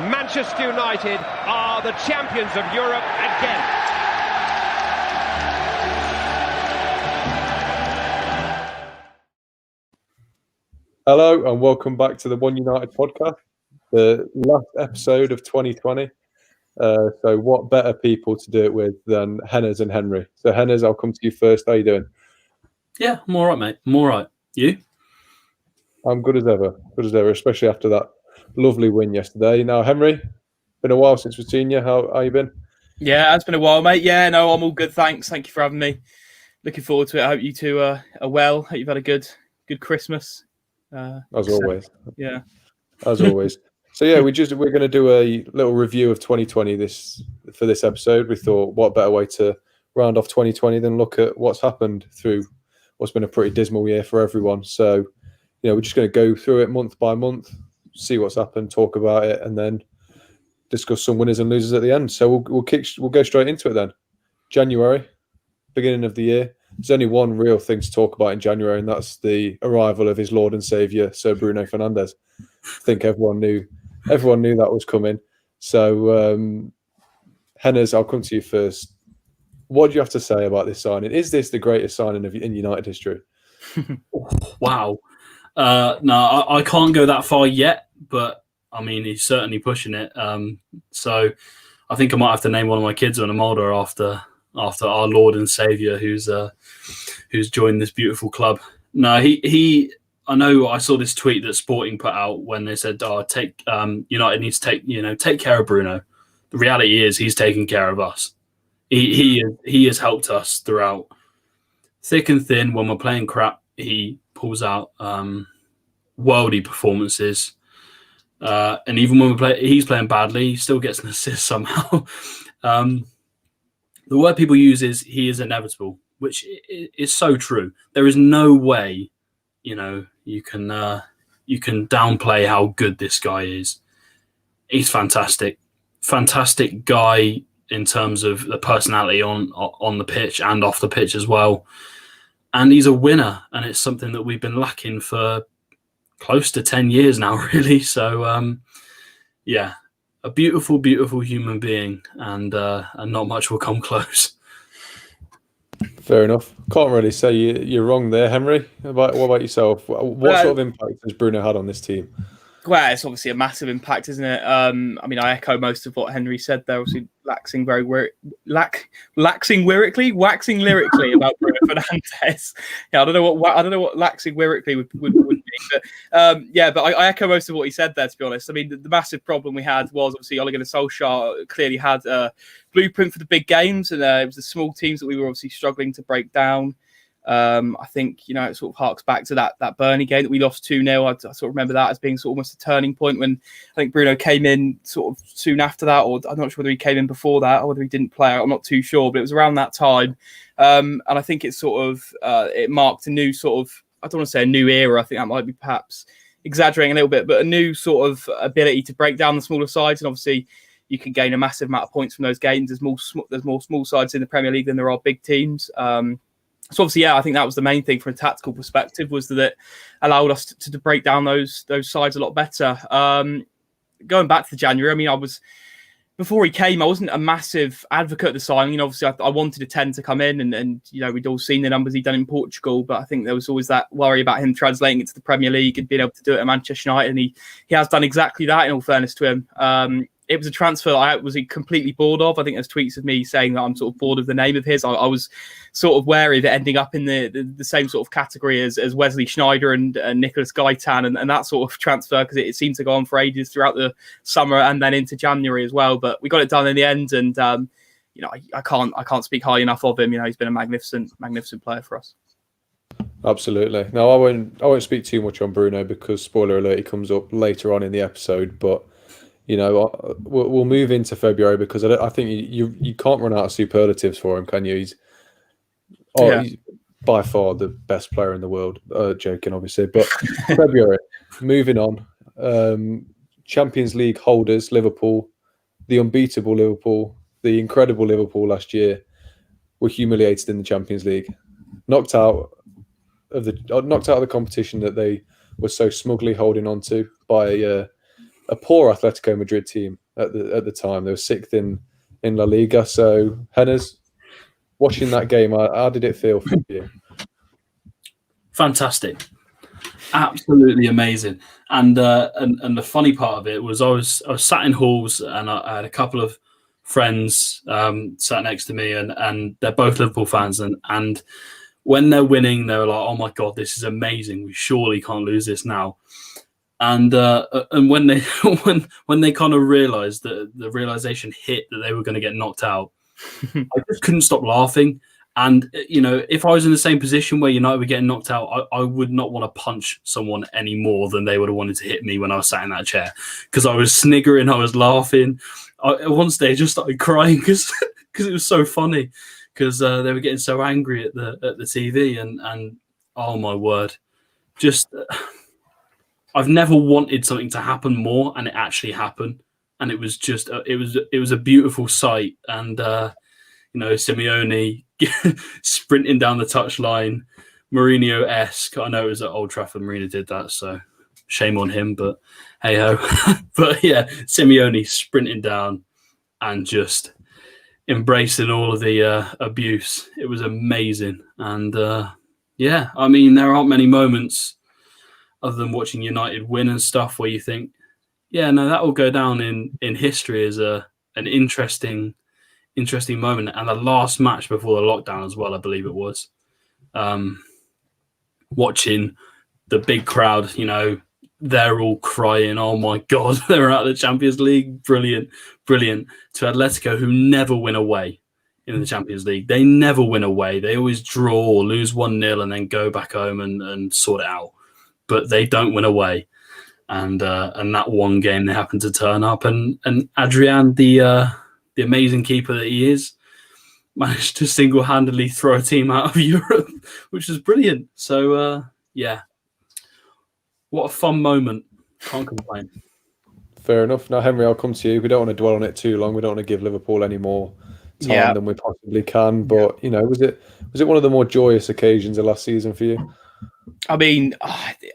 Manchester United are the champions of Europe again. Hello and welcome back to the One United podcast, the last episode of 2020. So what better people to do it with than Henners and Henry. So Henners, I'll come to you first. How you doing? Yeah, I'm all right, mate. I'm all right. You? I'm good as ever, especially after that lovely win yesterday. Now, Henry, been a while since we've seen you. How you been? Yeah, it's been a while, mate. Yeah, no, I'm all good, thanks. Thank you for having me. Looking forward to it. I hope you two are well. Hope you've had a good Christmas. As always. Yeah. As always. So yeah, we're going to do a little review of 2020 for this episode. We thought, what better way to round off 2020 than look at what's happened through what's been a pretty dismal year for everyone. So, we're just going to go through it month by month, see what's happened, talk about it, and then discuss some winners and losers at the end. So we'll go straight into it then. January, beginning of the year. There's only one real thing to talk about in January, and that's the arrival of his Lord and Saviour, Sir Bruno Fernandes. I think everyone knew that was coming. So, Henners, I'll come to you first. What do you have to say about this signing? Is this the greatest signing in United history? Wow. No, I can't go that far yet, but I mean, he's certainly pushing it. So I think I might have to name one of my kids when I'm older after our Lord and Saviour, who's joined this beautiful club. No, he. I know. I saw this tweet that Sporting put out when they said, United needs to take care of Bruno." The reality is, he's taking care of us. He has helped us throughout thick and thin. When we're playing crap, he pulls out worldy performances. And even when he's playing badly, he still gets an assist somehow. The word people use is he is inevitable, which is so true. There is no way, you can downplay how good this guy is. He's fantastic guy in terms of the personality on the pitch and off the pitch as well. And he's a winner, and it's something that we've been lacking for close to 10 years now, really. So, yeah. A beautiful, beautiful human being, and not much will come close. Fair enough. Can't really say you're wrong there, Henry. What about yourself? What sort of impact has Bruno had on this team? Well, it's obviously a massive impact, isn't it? I mean, I echo most of what Henry said there. Obviously, waxing lyrically about Bruno Fernandes. Yeah, I don't know what waxing lyrically would be, but I echo most of what he said there. To be honest, I mean, the massive problem we had was obviously Ole Gunnar Solskjaer clearly had a blueprint for the big games, and it was the small teams that we were obviously struggling to break down. I think, it sort of harks back to that Burnley game that we lost 2-0. I sort of remember that as being sort of almost a turning point when I think Bruno came in sort of soon after that, or I'm not sure whether he came in before that or whether he didn't play. I'm not too sure, but it was around that time. And I think it sort of it marked a new sort of, I don't want to say a new era. I think that might be perhaps exaggerating a little bit, but a new sort of ability to break down the smaller sides. And obviously you can gain a massive amount of points from those games. There's more small sides in the Premier League than there are big teams. So obviously, I think that was the main thing from a tactical perspective, was that it allowed us to break down those sides a lot better. Going back to January, I mean, before he came, I wasn't a massive advocate of the signing. Obviously, I wanted a 10 to come in, and we'd all seen the numbers he'd done in Portugal, but I think there was always that worry about him translating it to the Premier League and being able to do it at Manchester United, and he has done exactly that, in all fairness to him. It was a transfer I was completely bored of. I think there's tweets of me saying that I'm sort of bored of the name of his. I was sort of wary of it ending up in the same sort of category as Wesley Sneijder and Nicolas Gaitan and that sort of transfer, because it seemed to go on for ages throughout the summer and then into January as well. But we got it done in the end, and I can't speak highly enough of him. He's been a magnificent player for us. Absolutely. Now, I won't speak too much on Bruno because, spoiler alert, he comes up later on in the episode, but we'll move into February because I think you can't run out of superlatives for him, can you? He's by far the best player in the world. Joking, obviously, but February. Moving on, Champions League holders Liverpool, the unbeatable Liverpool, the incredible Liverpool last year, were humiliated in the Champions League, knocked out of the competition that they were so smugly holding on to by a poor Atletico Madrid team at the time. They were sixth in La Liga. So, Hennes, watching that game, how did it feel for you? Fantastic, absolutely amazing. And the funny part of it was I was sat in halls, and I had a couple of friends sat next to me, and they're both Liverpool fans, and when they're winning, they're like, "Oh my god, this is amazing! We surely can't lose this now." And when they when they kind of realised that the realization hit that they were going to get knocked out, I just couldn't stop laughing. And if I was in the same position where United were getting knocked out, I would not want to punch someone any more than they would have wanted to hit me when I was sat in that chair, because I was sniggering, I was laughing. At one stage, I just started crying because it was so funny, because they were getting so angry at the TV, and oh my word, just I've never wanted something to happen more, and it actually happened, and it was just it was a beautiful sight. And Simeone sprinting down the touchline, Mourinho-esque. I know it was at Old Trafford, Mourinho did that, so shame on him, but hey ho. But yeah, Simeone sprinting down and just embracing all of the abuse. It was amazing. And yeah, I mean, there aren't many moments other than watching United win and stuff where you think, yeah, no, that will go down in history as an interesting moment. And the last match before the lockdown as well, I believe it was, watching the big crowd, they're all crying, oh my god, they're out of the Champions League. Brilliant to Atletico, who never win away in the Champions League. They never win away. They always draw or lose 1-0 and then go back home and sort it out, but they don't win away. And that one game they happened to turn up, and Adrian, the amazing keeper that he is, managed to single-handedly throw a team out of Europe, which is brilliant. So, yeah, what a fun moment. Can't complain. Fair enough. Now, Henry, I'll come to you. We don't want to dwell on it too long. We don't want to give Liverpool any more time than we possibly can. But, was it one of the more joyous occasions of last season for you? I mean,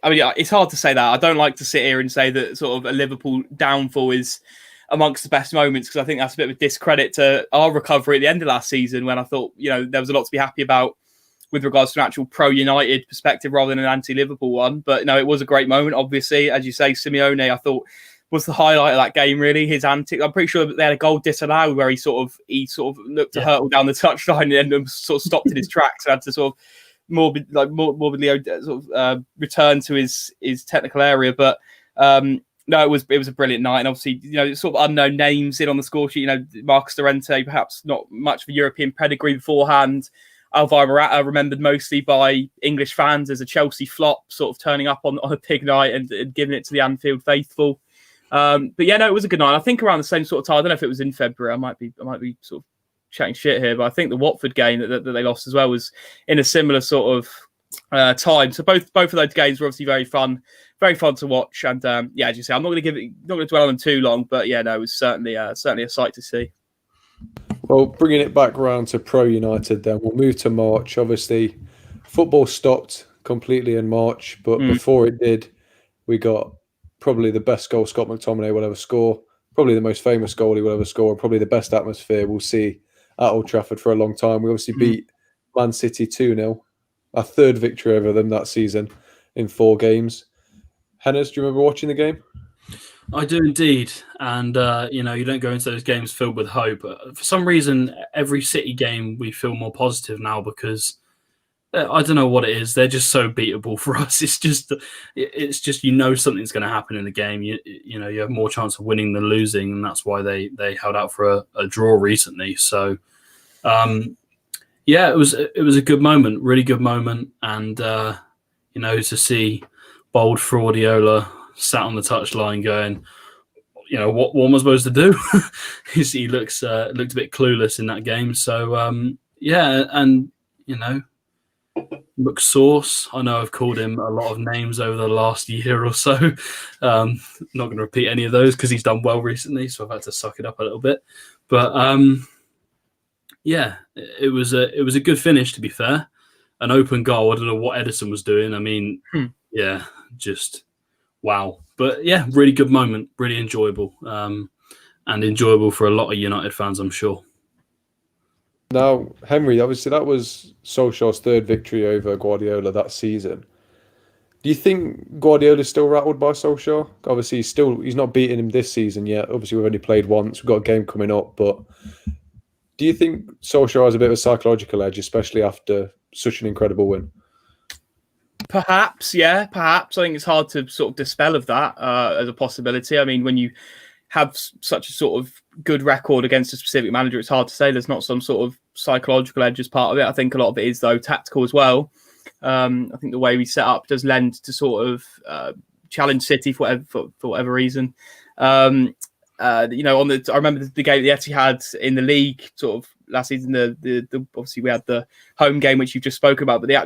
it's hard to say that. I don't like to sit here and say that sort of a Liverpool downfall is amongst the best moments, because I think that's a bit of a discredit to our recovery at the end of last season, when I thought, there was a lot to be happy about with regards to an actual pro-United perspective rather than an anti-Liverpool one. But no, it was a great moment, obviously. As you say, Simeone, I thought, was the highlight of that game, really. His antics. I'm pretty sure that they had a goal disallowed where he sort of looked to hurtle down the touchline and then sort of stopped in his tracks and had to sort of morbidly return to his technical area. But no, it was a brilliant night, and obviously, sort of unknown names in on the score sheet. Marcus Llorente, perhaps not much of a European pedigree beforehand. Alvaro Morata, remembered mostly by English fans as a Chelsea flop, sort of turning up on a big night and giving it to the Anfield faithful. But yeah, no, it was a good night. I think around the same sort of time. I don't know if it was in February. I might be sort of chatting shit here, but I think the Watford game that they lost as well was in a similar sort of time. So both of those games were obviously very fun to watch. And yeah, as you say, I'm not going to dwell on them too long, but yeah, no, it was certainly a sight to see. Well, bringing it back around to Pro United, then we'll move to March. Obviously, football stopped completely in March, but before it did, we got probably the best goal Scott McTominay will ever score, probably the most famous goal he will ever score, and probably the best atmosphere we'll see at Old Trafford for a long time. We obviously beat Man City 2-0, our third victory over them that season in 4 games. Hennes, do you remember watching the game? I do indeed. And, you don't go into those games filled with hope. For some reason, every City game we feel more positive now, because I don't know what it is. They're just so beatable for us. It's just something's going to happen in the game. You have more chance of winning than losing, and that's why they held out for a draw recently. So, yeah, it was a good moment, really good moment. And, to see bold Fraudiola sat on the touchline going, what am I supposed to do? He looked a bit clueless in that game. So, yeah, and, McSauce, I know I've called him a lot of names over the last year or so. Not going to repeat any of those because he's done well recently, so I've had to suck it up a little bit. But, yeah, it was a good finish, to be fair. An open goal. I don't know what Edison was doing. I mean, yeah, just wow. But yeah, really good moment, really enjoyable, and enjoyable for a lot of United fans, I'm sure. Now, Henry, obviously that was Solskjaer's third victory over Guardiola that season. Do you think Guardiola's still rattled by Solskjaer? Obviously, he's not beaten him this season yet. Obviously, we've only played once. We've got a game coming up. But do you think Solskjaer has a bit of a psychological edge, especially after such an incredible win? Perhaps, yeah, perhaps. I think it's hard to sort of dispel of that as a possibility. I mean, when you have such a sort of good record against a specific manager, it's hard to say there's not some sort of psychological edge as part of it. I think a lot of it is, though, tactical as well. I think the way we set up does lend to sort of challenge City for whatever reason. I remember the game the Etihad in the league sort of last season. The obviously we had the home game which you've just spoken about, but the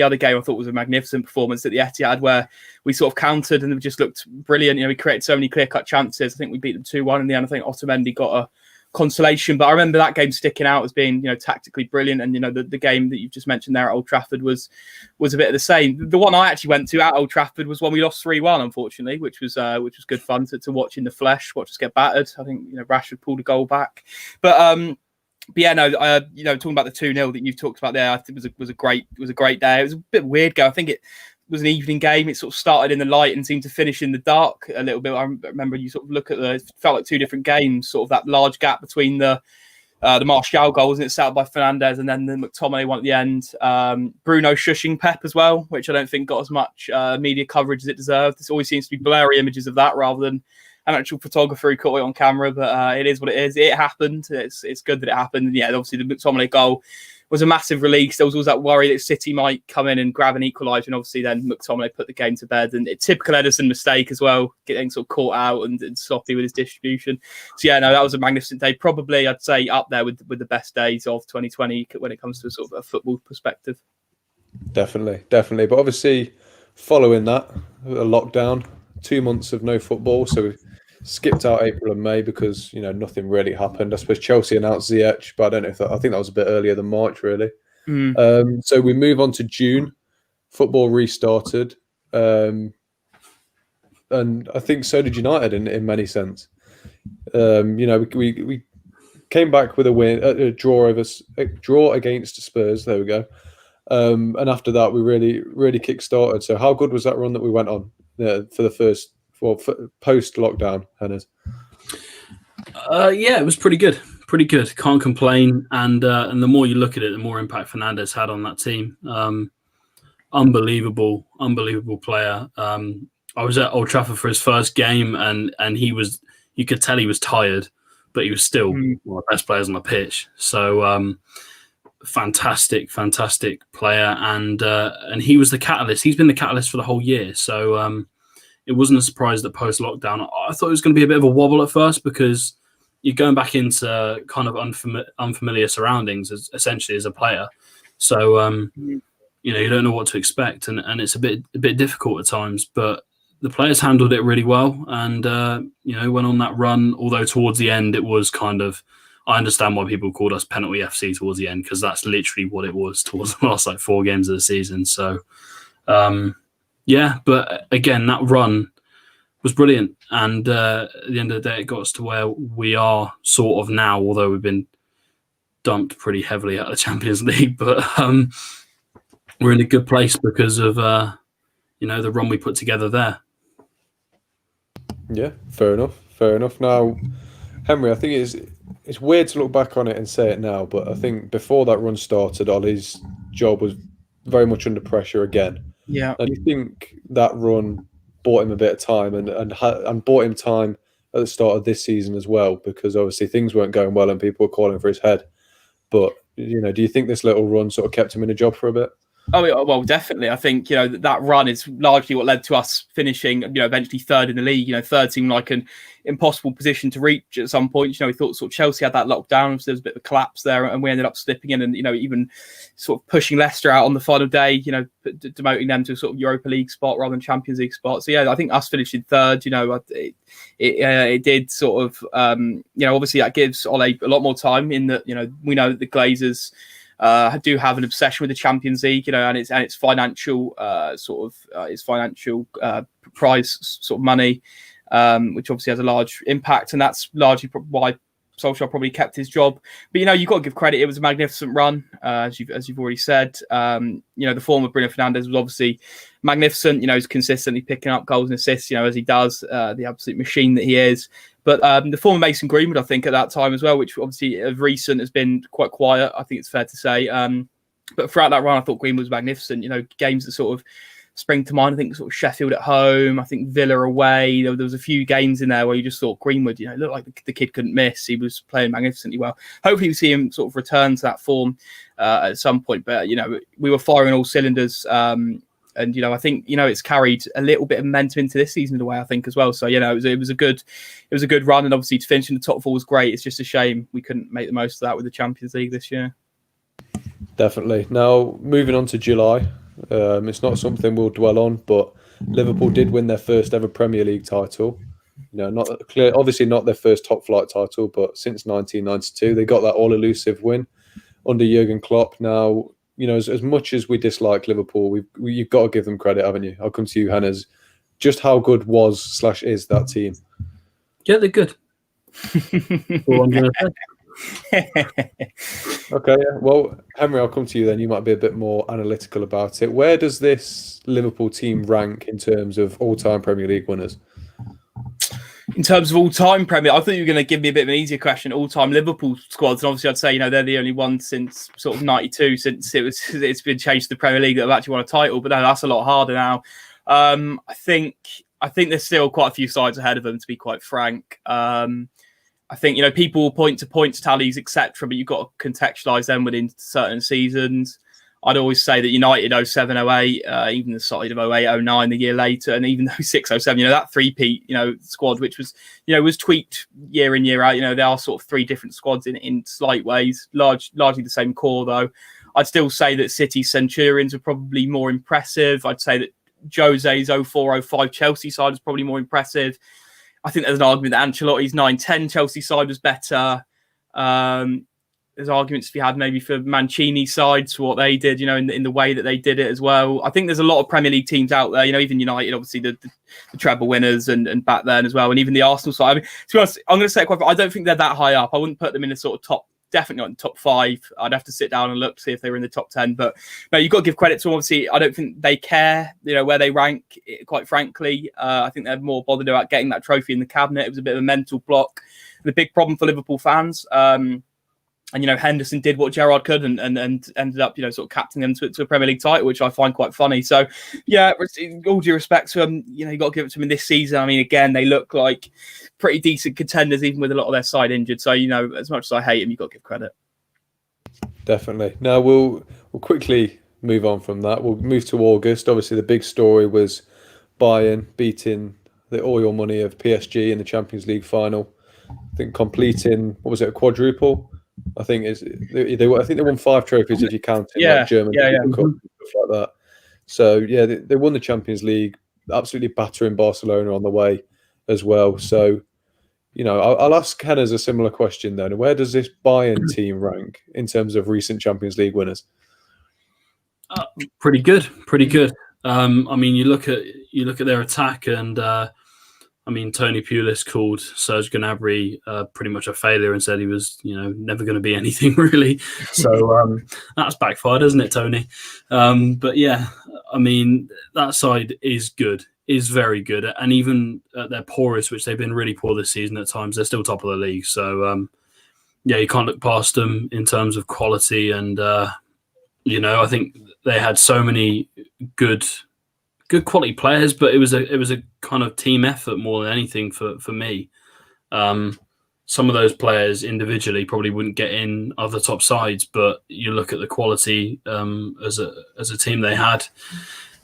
other game I thought was a magnificent performance at the Etihad where we sort of countered and it just looked brilliant. We created so many clear-cut chances. I think we beat them 2-1 in the end. I think Otamendi got a consolation, but I remember that game sticking out as being tactically brilliant, and the game that you've just mentioned there at Old Trafford was a bit of the same. The one I actually went to at Old Trafford was when we lost 3-1, unfortunately, which was good fun to watch in the flesh, watch us get battered. I think Rashford pulled a goal back, but yeah, no, talking about the 2-0 that you've talked about there, I think it was a great day. It was a bit weird go. I think it was an evening game. It sort of started in the light and seemed to finish in the dark a little bit. I remember you sort of look at it felt like two different games, sort of that large gap between the Martial goal, wasn't it, set up by Fernandes, and then the McTominay one at the end. Bruno shushing Pep as well, which I don't think got as much media coverage as it deserved. This always seems to be blurry images of that rather than an actual photographer who caught it on camera, but it is what it is. It happened. It's good that it happened. And yeah, obviously the McTominay goal was a massive release. There was always that worry that City might come in and grab an equaliser, and obviously then McTominay put the game to bed. And typical Ederson mistake as well, getting sort of caught out and sloppy with his distribution. So yeah, no, that was a magnificent day. Probably I'd say up there with the best days of 2020 when it comes to sort of a football perspective. Definitely. But obviously, following that, a lockdown, 2 months of no football, so we skipped out April and May because nothing really happened. I suppose Chelsea announced Ziyech, but I don't know if I think that was a bit earlier than March, really. So we move on to June. Football restarted, and I think so did United in many sense. We came back with a win, a draw against Spurs. There we go. And after that, we really kick-started. So how good was that run that we went on for the first? Well, post lockdown, Hennes? Yeah, it was pretty good. Can't complain. And the more you look at it, the more impact Fernandes had on that team. Unbelievable player. I was at Old Trafford for his first game, and you could tell he was tired, but he was still one of the best players on the pitch. So fantastic player, and he was the catalyst. He's been the catalyst for the whole year. So it wasn't a surprise that post-lockdown, I thought it was going to be a bit of a wobble at first because you're going back into kind of unfamiliar surroundings essentially as a player. So, you don't know what to expect, and it's a bit difficult at times. But the players handled it really well, and went on that run. Although towards the end, it was kind of, I understand why people called us penalty FC towards the end because that's literally what it was towards the last 4 games of the season. So. Yeah, but again, that run was brilliant. And at the end of the day, it got us to where we are sort of now, although we've been dumped pretty heavily out of the Champions League. But we're in a good place because of, the run we put together there. Yeah, fair enough. Now, Henry, I think it's weird to look back on it and say it now, but I think before that run started, Ollie's job was very much under pressure again. Yeah, and you think that run bought him a bit of time and bought him time at the start of this season as well, because obviously things weren't going well and people were calling for his head. But do you think this little run sort of kept him in a job for a bit? Oh, well, definitely. I think, that run is largely what led to us finishing, eventually third in the league. Third seemed like an impossible position to reach at some point. We thought sort of Chelsea had that lockdown, so there was a bit of a collapse there, and we ended up slipping in and, even sort of pushing Leicester out on the final day, demoting them to a sort of Europa League spot rather than Champions League spot. So, yeah, I think us finishing third, it did sort of, obviously that gives Ole a lot more time in that, we know that the Glazers do have an obsession with the Champions League, and its financial prize sort of money, which obviously has a large impact, and that's largely why Solskjaer probably kept his job. But you've got to give credit; it was a magnificent run, as you've already said. The form of Bruno Fernandes was obviously magnificent. He's consistently picking up goals and assists, as he does, the absolute machine that he is. But the form of Mason Greenwood, I think, at that time as well, which obviously of recent has been quite quiet, I think it's fair to say. But throughout that run, I thought Greenwood was magnificent. Games that sort of spring to mind, I think sort of Sheffield at home, I think Villa away. There was a few games in there where you just thought Greenwood, looked like the kid couldn't miss. He was playing magnificently well. Hopefully we see him sort of return to that form at some point. But, we were firing all cylinders. And, I think, it's carried a little bit of momentum into this season in a way, I think, as well. So, it was a good run. And obviously to finish in the top four was great. It's just a shame we couldn't make the most of that with the Champions League this year. Definitely. Now, moving on to July. It's not something we'll dwell on, but Liverpool did win their first ever Premier League title. Obviously not their first top flight title, but since 1992, they got that all-elusive win under Jurgen Klopp. Now, as much as we dislike Liverpool, you've got to give them credit, haven't you? I'll come to you, Hannes. Just how good was/is that team? Yeah, they're good. All I'm going to say. Okay, yeah. Well, Henry, I'll come to you then. You might be a bit more analytical about it. Where does this Liverpool team rank in terms of all-time Premier League winners? In terms of all-time Premier, I thought you were going to give me a bit of an easier question. All-time Liverpool squads, and obviously I'd say they're the only one since sort of '92, since it's been changed to the Premier League that have actually won a title. But no, that's a lot harder now. I think there's still quite a few sides ahead of them, to be quite frank. I think, people will point to points tallies, etc., but you've got to contextualise them within certain seasons. I'd always say that United 07, 08, even the side of 08, 09 the year later, and even 06, 07, that three-peat, squad, which was, was tweaked year in, year out. They are sort of three different squads in slight ways, largely the same core, though. I'd still say that City Centurions are probably more impressive. I'd say that Jose's 04, 05 Chelsea side is probably more impressive. I think there's an argument that Ancelotti's 9-10 Chelsea side was better. There's arguments to be had maybe for Mancini's side, for what they did, in the way that they did it as well. I think there's a lot of Premier League teams out there, even United, obviously the treble winners and back then as well, and even the Arsenal side. I mean, to be honest, I'm going to say it quite. I don't think they're that high up. I wouldn't put them in the sort of top. Definitely not in the top 5. I'd have to sit down and look to see if they were in the top 10. But no, you've got to give credit to them. Obviously, I don't think they care, where they rank, quite frankly. I think they're more bothered about getting that trophy in the cabinet. It was a bit of a mental block. The big problem for Liverpool fans. And Henderson did what Gerrard could and ended up, sort of captaining them to a Premier League title, which I find quite funny. So, yeah, all due respect to them, you got to give it to them in this season. I mean, again, they look like pretty decent contenders, even with a lot of their side injured. So, as much as I hate them, you've got to give credit. Definitely. Now, we'll quickly move on from that. We'll move to August. Obviously, the big story was Bayern beating the oil money of PSG in the Champions League final. I think completing, a quadruple? I think they won 5 trophies if you count it, like German Cup, stuff like that. So yeah, they won the Champions League, absolutely battering Barcelona on the way as well. So I'll ask Hennes a similar question then. Where does this Bayern team rank in terms of recent Champions League winners? Pretty good. I mean, you look at their attack and. Tony Pulis called Serge Gnabry pretty much a failure and said he was, never going to be anything really. So that's backfired, isn't it, Tony? But yeah, that side is good, is very good. And even at their poorest, which they've been really poor this season at times, they're still top of the league. So you can't look past them in terms of quality. And, I think they had so many good quality players, but it was a kind of team effort more than anything for me. Some of those players individually probably wouldn't get in other top sides, but you look at the quality as a team they had.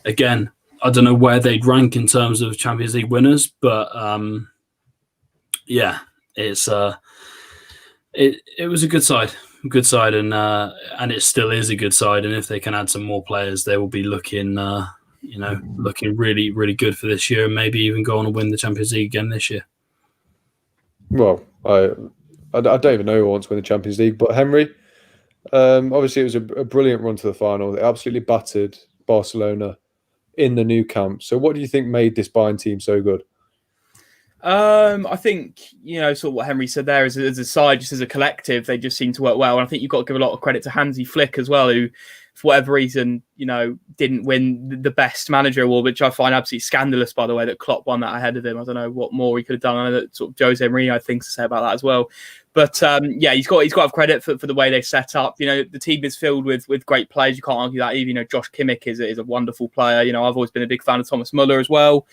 Again, I don't know where they'd rank in terms of Champions League winners, but it's it was a good side, and it still is a good side. And if they can add some more players, they will be looking really, really good for this year, and maybe even go on and win the Champions League again this year. Well, I don't even know who wants to win the Champions League, but Henry, Obviously, it was a brilliant run to the final. They absolutely battered Barcelona in the Nou Camp. So what do you think made this Bayern team so good? I think, sort of what Henry said there as a side, just as a collective, they just seem to work well. And I think you've got to give a lot of credit to Hansi Flick as well, who, for whatever reason, didn't win the best manager award, which I find absolutely scandalous, by the way, that Klopp won that ahead of him. I don't know what more he could have done. I know that sort of Jose Mourinho had things to say about that as well. But he's got to have credit for the way they set up. The team is filled with great players. You can't argue that either. Josh Kimmich is a wonderful player. I've always been a big fan of Thomas Muller as well.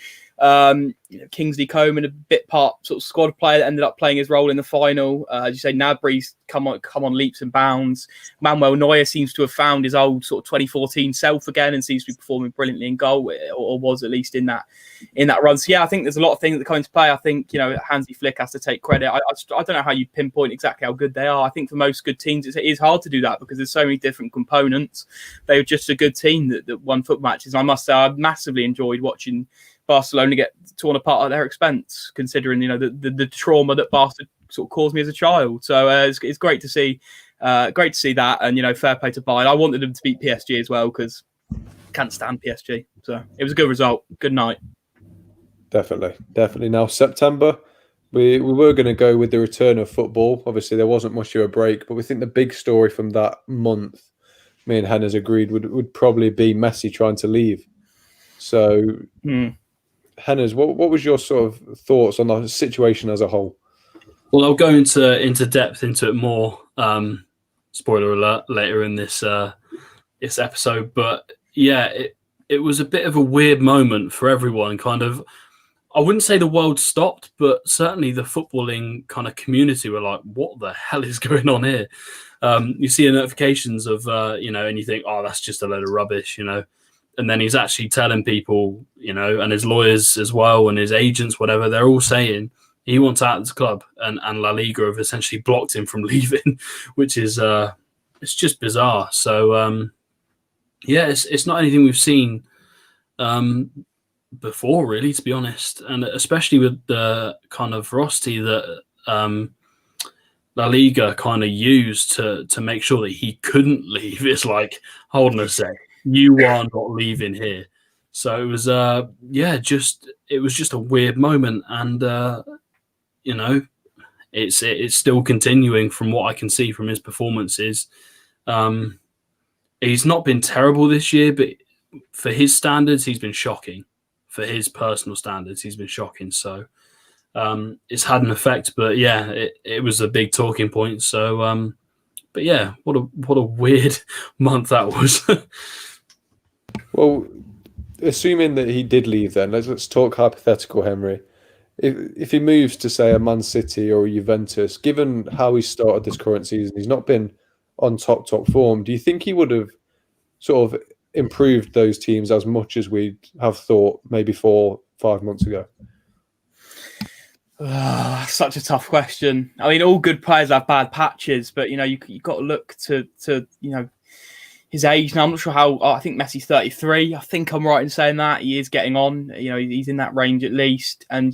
Kingsley Coman, a bit part sort of squad player that ended up playing his role in the final. As you say, Gnabry's come on leaps and bounds. Manuel Neuer seems to have found his old sort of 2014 self again and seems to be performing brilliantly in goal, or was at least in that run. So yeah, I think there's a lot of things that come into play. I think Hansi Flick has to take credit. I don't know how you pinpoint exactly how good they are. I think for most good teams it is hard to do that because there's so many different components. They were just a good team that won football matches. I must say I massively enjoyed watching Barcelona get torn apart at their expense, considering the trauma that Barca sort of caused me as a child. So it's great to see, that, and fair play to Bayern. I wanted them to beat PSG as well because I can't stand PSG. So it was a good result. Good night. Definitely. Now September, we were going to go with the return of football. Obviously, there wasn't much of a break, but we think the big story from that month, me and Hennes agreed, would probably be Messi trying to leave. So. Hennes, what was your sort of thoughts on the situation as a whole? Well, I'll go into depth into it more. Spoiler alert later in this episode, but yeah, it was a bit of a weird moment for everyone. Kind of, I wouldn't say the world stopped, but certainly the footballing kind of community were like, "What the hell is going on here?" You see the notifications of and you think, "Oh, that's just a load of rubbish," And then he's actually telling people, and his lawyers as well, and his agents, whatever, they're all saying he wants out of this club, and La Liga have essentially blocked him from leaving, which is it's just bizarre. So it's not anything we've seen before, really, to be honest, and especially with the kind of ferocity that La Liga kind of used to make sure that he couldn't leave. It's like, hold on a sec. You are not leaving here. So it was, it was just a weird moment, and it's still continuing from what I can see from his performances. He's not been terrible this year, but for his standards, he's been shocking. For his personal standards, he's been shocking. So it's had an effect, but yeah, it was a big talking point. So, but yeah, what a weird month that was. Well, assuming that he did leave, then let's talk hypothetical, Henry. If he moves to, say, a Man City or a Juventus, given how he started this current season, he's not been on top form. Do you think he would have sort of improved those teams as much as we have thought maybe 4-5 months ago? Such a tough question. I mean, all good players have bad patches, but you've got to look to his age now. I'm not sure how. I think Messi's 33. I think I'm right in saying that. He is getting on. He's in that range at least. And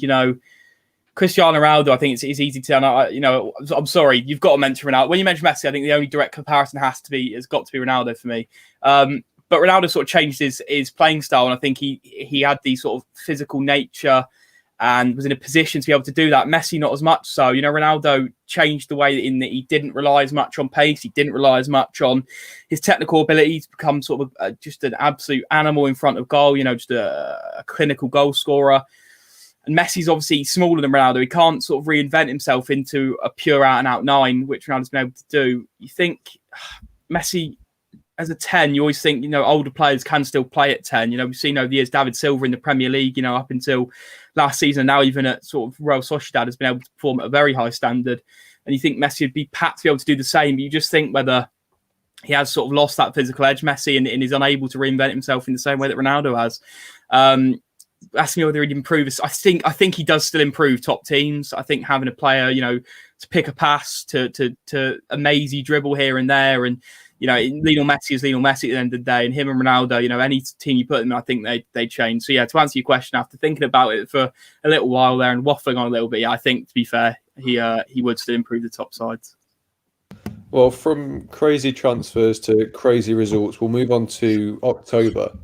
Cristiano Ronaldo, I think it's easy to tell. I'm sorry, you've got to mention Ronaldo. When you mention Messi, I think the only direct comparison has got to be Ronaldo for me. But Ronaldo sort of changed his playing style, and I think he had the sort of physical nature and was in a position to be able to do that. Messi, not as much so. Ronaldo changed the way in that he didn't rely as much on pace. He didn't rely as much on his technical ability to become sort of just an absolute animal in front of goal, just a clinical goal scorer. And Messi's obviously smaller than Ronaldo. He can't sort of reinvent himself into a pure out-and-out 9, which Ronaldo's been able to do. You think Messi, as a 10, you always think, older players can still play at 10. We've seen over the years David Silva in the Premier League, up until last season, now even at sort of Real Sociedad has been able to perform at a very high standard. And you think Messi would be packed to be able to do the same, but you just think whether he has sort of lost that physical edge, Messi, and is unable to reinvent himself in the same way that Ronaldo has. Asking me whether he'd improve, I think he does still improve top teams. I think having a player, to pick a pass, to a mazy dribble here and there, and Lionel Messi is Lionel Messi at the end of the day, and him and Ronaldo, any team you put them in, I think they change. So yeah, to answer your question, after thinking about it for a little while there and waffling on a little bit, yeah, I think to be fair, he would still improve the top sides. Well, from crazy transfers to crazy results, we'll move on to October,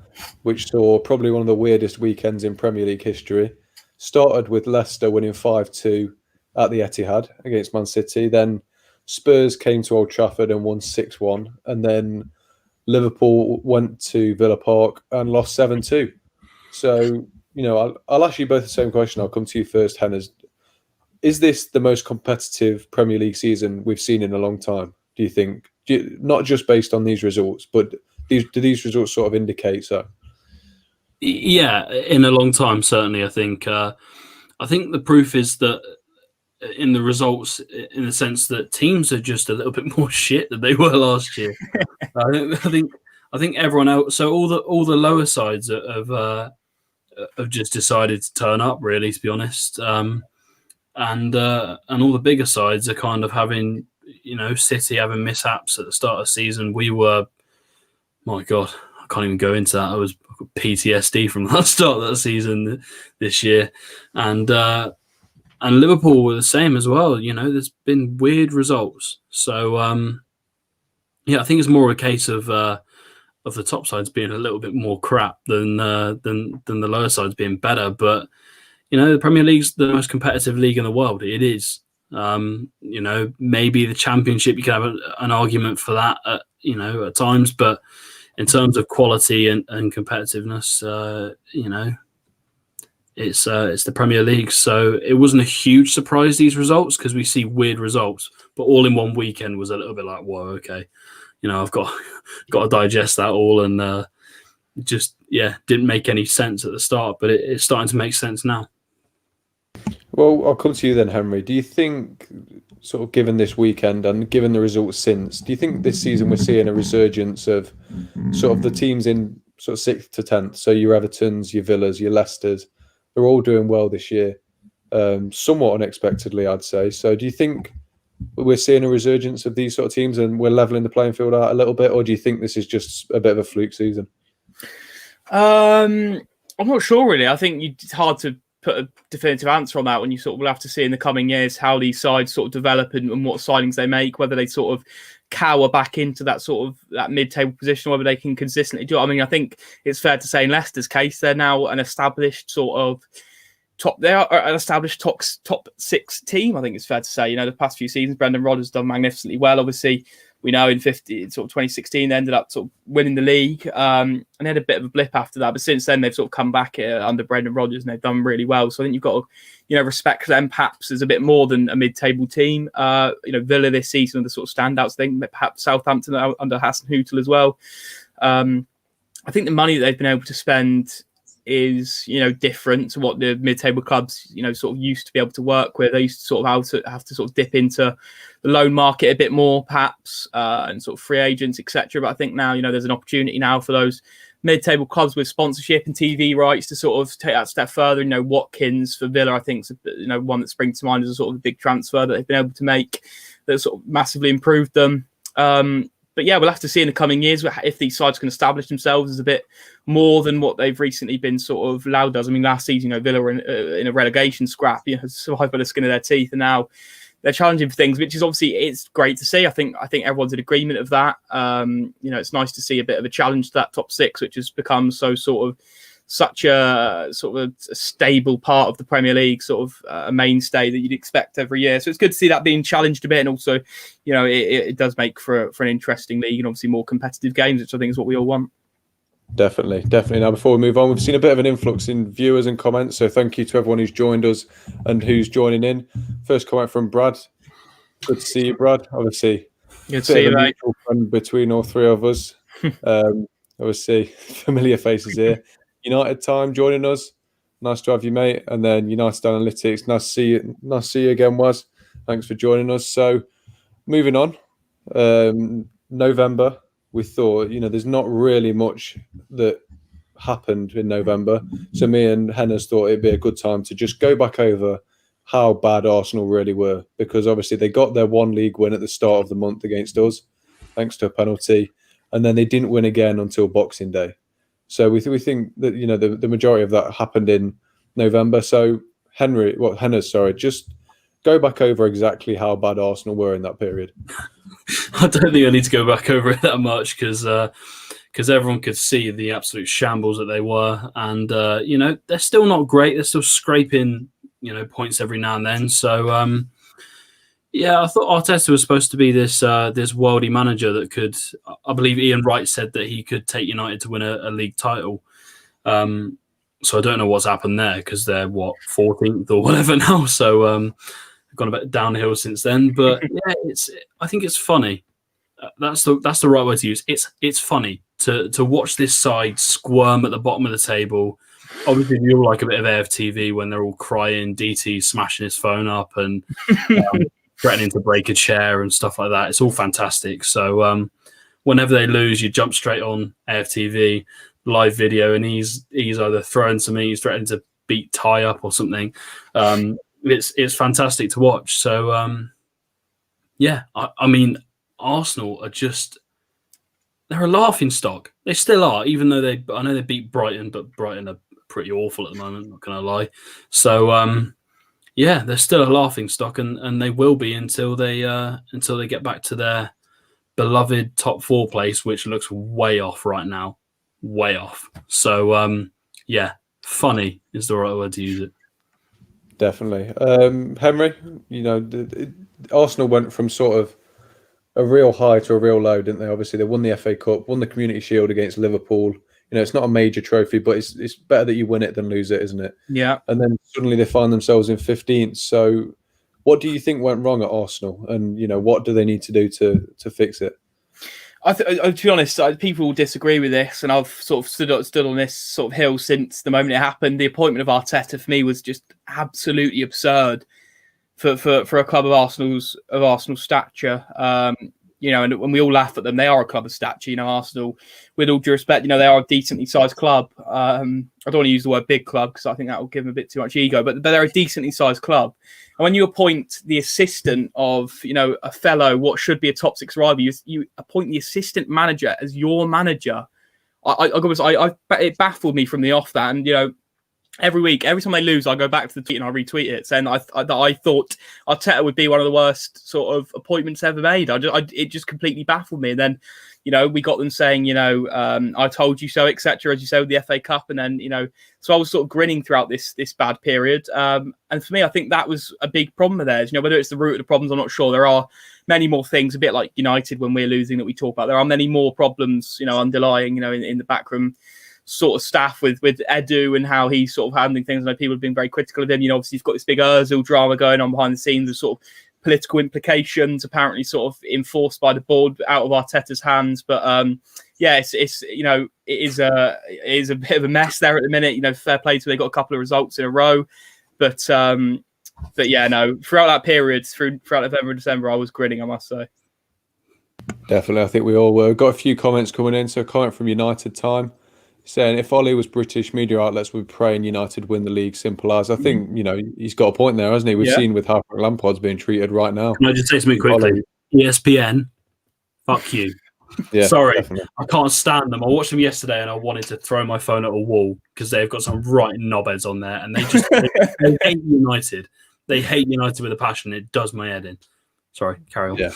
which saw probably one of the weirdest weekends in Premier League history. Started with Leicester winning 5-2 at the Etihad against Man City. Then Spurs came to Old Trafford and won 6-1. And then Liverpool went to Villa Park and lost 7-2. So, I'll ask you both the same question. I'll come to you first, Henners. Is this the most competitive Premier League season we've seen in a long time, do you think? Not just based on these results, but do these results sort of indicate so? Yeah, in a long time, certainly. I think the proof is that in the results, in the sense that teams are just a little bit more shit than they were last year. I think everyone else. So all the lower sides have just decided to turn up. Really, to be honest, and all the bigger sides are kind of having, City having mishaps at the start of the season. We were, my God, I can't even go into that. I was PTSD from the start of the season this year, and Liverpool were the same as well. There's been weird results. So I think it's more of a case of the top sides being a little bit more crap than the lower sides being better. But the Premier League's the most competitive league in the world. It is. Maybe the Championship, you can have an argument for that at times, but in terms of quality and competitiveness, it's the Premier League. So it wasn't a huge surprise, these results, because we see weird results, but all in one weekend was a little bit like, whoa, okay. I've got to digest that all, and didn't make any sense at the start, but it's starting to make sense now. Well, I'll come to you then, Henry. Do you think, sort of given this weekend and given the results since, do you think this season we're seeing a resurgence of sort of the teams in sort of 6th to 10th? So your Evertons, your Villas, your Leicesters, they're all doing well this year, somewhat unexpectedly, I'd say. So do you think we're seeing a resurgence of these sort of teams and we're leveling the playing field out a little bit, or do you think this is just a bit of a fluke season? I'm not sure, really. I think it's hard to put a definitive answer on that when you sort of will have to see in the coming years how these sides sort of develop and what signings they make, whether they sort of cower back into that sort of that mid-table position, whether they can consistently do it. I mean, I think it's fair to say in Leicester's case, they're now an established sort of top 6 team. I think it's fair to say, the past few seasons, Brendan Rodgers has done magnificently well. Obviously, we know in 2016, they ended up sort of winning the league, and they had a bit of a blip after that. But since then, they've sort of come back under Brendan Rodgers, and they've done really well. So I think you've got to, respect them perhaps as a bit more than a mid-table team. Villa this season are the sort of standouts. I think perhaps Southampton under Hasenhüttl as well. I think the money that they've been able to spend is, different to what the mid-table clubs, sort of used to be able to work with. They used to sort of have to sort of dip into the loan market a bit more, perhaps, and sort of free agents, etc. But I think now, there's an opportunity now for those mid-table clubs with sponsorship and TV rights to sort of take that step further. Watkins for Villa, I think, is one that springs to mind as a sort of a big transfer that they've been able to make that sort of massively improved them. But yeah, we'll have to see in the coming years if these sides can establish themselves as a bit more than what they've recently been sort of loud as. I mean, last season, Villa were in a relegation scrap, survived by the skin of their teeth, and now they're challenging for things, which is obviously it's great to see. I think everyone's in agreement of that. It's nice to see a bit of a challenge to that top 6, which has become such a stable part of the Premier League, sort of a mainstay that you'd expect every year. So it's good to see that being challenged a bit, and also, it does make for an interesting league and obviously more competitive games, which I think is what we all want. Definitely. Now, before we move on, we've seen a bit of an influx in viewers and comments, so thank you to everyone who's joined us and who's joining in. First comment from Brad. Good to see you, Brad. Obviously, good to see you, mate. Between all three of us. Obviously, familiar faces here. United Time joining us. Nice to have you, mate. And then United Analytics. Nice to see you again, Waz. Thanks for joining us. So, moving on. November, we thought, there's not really much that happened in November. So me and Henners thought it'd be a good time to just go back over how bad Arsenal really were, because obviously they got their one league win at the start of the month against us, thanks to a penalty, and then they didn't win again until Boxing Day. So we think that the majority of that happened in November. So Henners, just go back over exactly how bad Arsenal were in that period. I don't think I need to go back over it that much because everyone could see the absolute shambles that they were, and they're still not great. They're still scraping points every now and then. So I thought Arteta was supposed to be this worldy manager that could. I believe Ian Wright said that he could take United to win a league title. So I don't know what's happened there because they're 14th or whatever now. So gone a bit downhill since then. But yeah, I think it's funny. That's the right word to use. It's funny to watch this side squirm at the bottom of the table. Obviously, we all like a bit of AFTV when they're all crying, DT smashing his phone up and threatening to break a chair and stuff like that. It's all fantastic. So whenever they lose, you jump straight on AFTV live video, and he's either throwing something, he's threatening to beat Ty up or something. It's fantastic to watch. So I mean, Arsenal are they're a laughing stock. They still are, even though I know they beat Brighton, but Brighton are pretty awful at the moment, not gonna lie. So they're still a laughing stock, and they will be until they get back to their beloved top 4 place, which looks way off right now. Way off. So funny is the right word to use it. Definitely. Henry, Arsenal went from sort of a real high to a real low, didn't they? Obviously, they won the FA Cup, won the Community Shield against Liverpool. It's not a major trophy, but it's better that you win it than lose it, isn't it? Yeah. And then suddenly they find themselves in 15th. So what do you think went wrong at Arsenal? And, what do they need to do to fix it? To be honest, people will disagree with this, and I've sort of stood on this sort of hill since the moment it happened. The appointment of Arteta for me was just absolutely absurd for a club of Arsenal's stature. And when we all laugh at them, they are a club of stature. Arsenal, with all due respect, they are a decently sized club. I don't want to use the word big club because I think that will give them a bit too much ego, but they're a decently sized club. And when you appoint the assistant of, a fellow, what should be a top 6 rival, you appoint the assistant manager as your manager. It baffled me from the off that. And, every week, every time they lose, I go back to the tweet and I retweet it saying that I thought Arteta would be one of the worst sort of appointments ever made. It just completely baffled me. And then, we got them saying, I told you so, etc., as you say, with the FA Cup. And then, so I was sort of grinning throughout this bad period. And for me, I think that was a big problem of theirs. Whether it's the root of the problems, I'm not sure. There are many more things, a bit like United when we're losing, that we talk about. There are many more problems, underlying, in the backroom sort of staff with Edu and how he's sort of handling things. I know people have been very critical of him. Obviously he's got this big Ozil drama going on behind the scenes with sort of political implications, apparently sort of enforced by the board out of Arteta's hands. But it is a bit of a mess there at the minute. Fair play to them. They got a couple of results in a row, but throughout that period, throughout November and December, I was grinning, I must say. Definitely, I think we all were. Got a few comments coming in. So a comment from United Time saying, if Ollie was British, media outlets would be praying United win the league. Simple as. I think, he's got a point there, hasn't he? We've seen with how Lampard's being treated right now. Can I just say something quickly? ESPN, fuck you. Yeah, sorry, definitely. I can't stand them. I watched them yesterday and I wanted to throw my phone at a wall because they've got some right knobheads on there and they hate United. They hate United with a passion. It does my head in. Sorry, carry on. Yeah.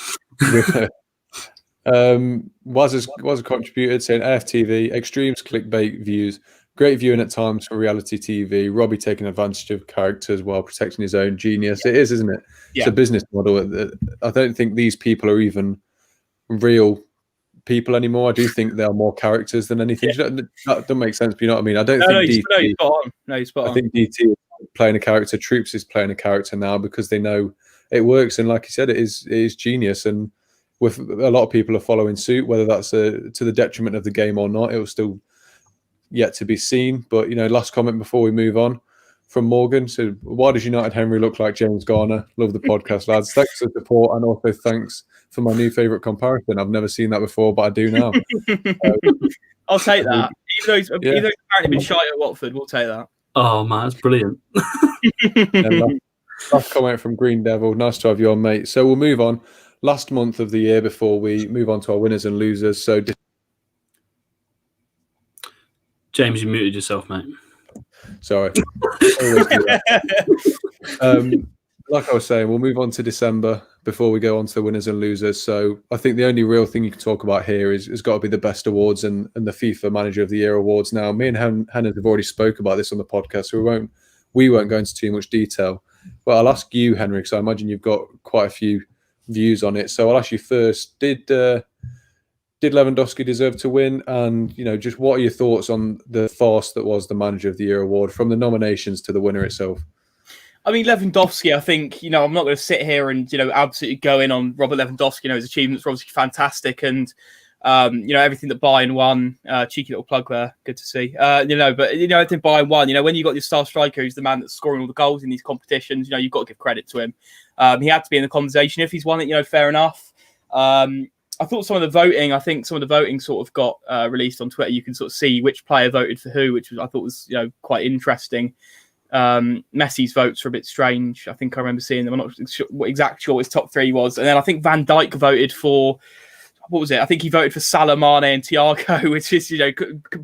Was contributed saying AFTV, extremes, clickbait views, great viewing at times for reality TV. Robbie taking advantage of characters while protecting his own genius. Yeah. It is, isn't it? Yeah. It's a business model. I don't think these people are even real people anymore. I do think they are more characters than anything. Yeah. That doesn't make sense, but you know what I mean? I don't think DT. You're spot on. I think DT is playing a character. Troops is playing a character now because they know it works. And like you said, it is genius. And with a lot of people are following suit, whether that's to the detriment of the game or not, it will still yet to be seen. But last comment before we move on from Morgan. So, why does United Henry look like James Garner? Love the podcast, lads. Thanks for the support, and also thanks for my new favourite comparison. I've never seen that before, but I do now. I'll take that. Even though he's apparently been shy at Watford, we'll take that. Oh man, that's brilliant. Last comment from Green Devil. Nice to have you on, mate. So we'll move on. Last month of the year before we move on to our winners and losers. So, James, you muted yourself, mate. Sorry. like I was saying, we'll move on to December before we go on to the winners and losers. So I think the only real thing you can talk about here has got to be the best awards and the FIFA Manager of the Year awards. Now, me and Hannah have already spoke about this on the podcast, so we won't go into too much detail. But I'll ask you, Henry, because I imagine you've got quite a few views on it. So I'll ask you first: Did Lewandowski deserve to win? And just what are your thoughts on the farce that was the Manager of the Year award, from the nominations to the winner itself? I mean, Lewandowski, I think, I'm not going to sit here and, absolutely go in on Robert Lewandowski. His achievements were obviously fantastic. And, everything that Bayern won, cheeky little plug there, good to see. But, everything Bayern won, when you got your star striker, who's the man that's scoring all the goals in these competitions, you've got to give credit to him. He had to be in the conversation. If he's won it, fair enough. I thought some of the voting sort of got released on Twitter. You can sort of see which player voted for who, which I thought was, quite interesting. Messi's votes were a bit strange. I think I remember seeing them. I'm not sure exactly sure what his top three was. And then I think Van Dijk voted for, what was it? I think he voted for Salah, Mane and Thiago, which is,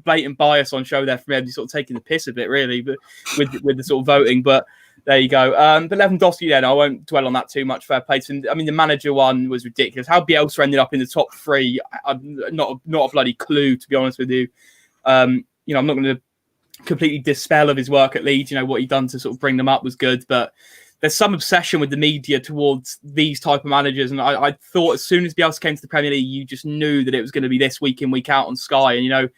blatant bias on show there from him. He's sort of taking the piss a bit, really, but with the sort of voting. But there you go. But Lewandowski, I won't dwell on that too much. Fair play. I mean, the manager one was ridiculous. How Bielsa ended up in the top three, I've not a bloody clue, to be honest with you. I'm not going to completely dispel of his work at Leeds. What he'd done to sort of bring them up was good, but there's some obsession with the media towards these type of managers. And I thought as soon as Bielsa came to the Premier League, you just knew that it was going to be this week in, week out on Sky. And,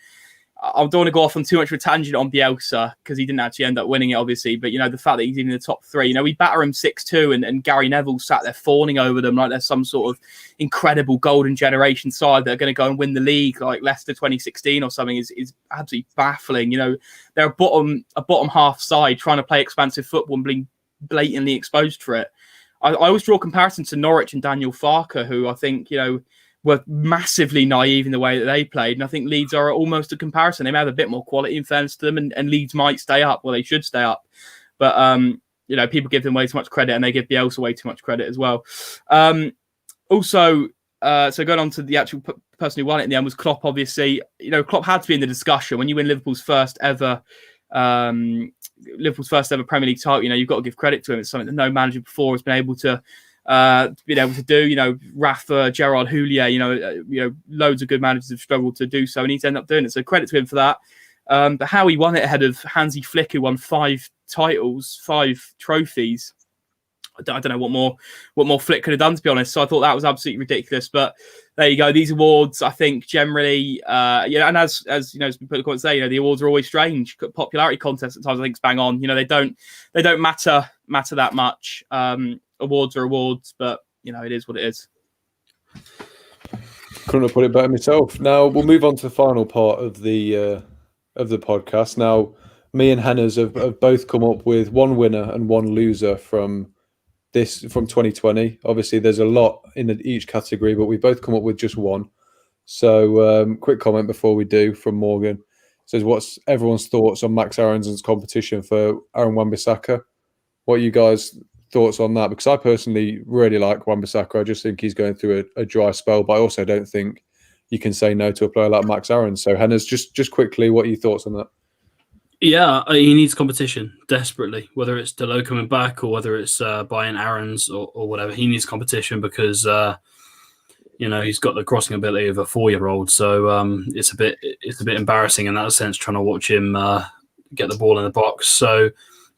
I don't want to go off on too much of a tangent on Bielsa because he didn't actually end up winning it, obviously. But, the fact that he's in the top three, we batter him 6-2 and Gary Neville sat there fawning over them like there's some sort of incredible golden generation side that are going to go and win the league like Leicester 2016 or something is absolutely baffling. They're a bottom half side trying to play expansive football and being blatantly exposed for it. I always draw a comparison to Norwich and Daniel Farke, who I think, were massively naive in the way that they played. And I think Leeds are almost a comparison. They may have a bit more quality in fairness to them, and Leeds might stay up. Well, they should stay up. But, people give them way too much credit, and they give Bielsa way too much credit as well. So going on to the actual person who won it in the end was Klopp, obviously. Klopp had to be in the discussion. When you win Liverpool's first ever Premier League title, you've got to give credit to him. It's something that no manager before has been able to do. Rafa, Gerard Houllier, loads of good managers have struggled to do so, and he's ended up doing it. So credit to him for that. But how he won it ahead of Hansi Flick, who won 5 titles, 5 trophies. I don't know what more Flick could have done, to be honest. So I thought that was absolutely ridiculous. But there you go. These awards, I think, generally, and as we put the comments there, the awards are always strange. Popularity contests at times, I think, is bang on. They don't matter that much. Awards are awards, but it is what it is. Couldn't have put it better myself. Now we'll move on to the final part of the podcast. Now, me and Hannah's have both come up with one winner and one loser from 2020. Obviously, there's a lot in each category, but we've both come up with just one. So, quick comment before we do from Morgan. It says, what's everyone's thoughts on Max Aaronson's competition for Aaron Wan-Bissaka? What are you guys' thoughts on that? Because I personally really like Wan-Bissaka. I just think he's going through a dry spell, but I also don't think you can say no to a player like Max Aarons. So, Hannah's, just quickly, what are your thoughts on that? Yeah, he needs competition desperately, whether it's Dalot coming back or whether it's buying Aarons or whatever. He needs competition because, he's got the crossing ability of a 4-year-old. So it's a bit embarrassing in that sense, trying to watch him get the ball in the box. So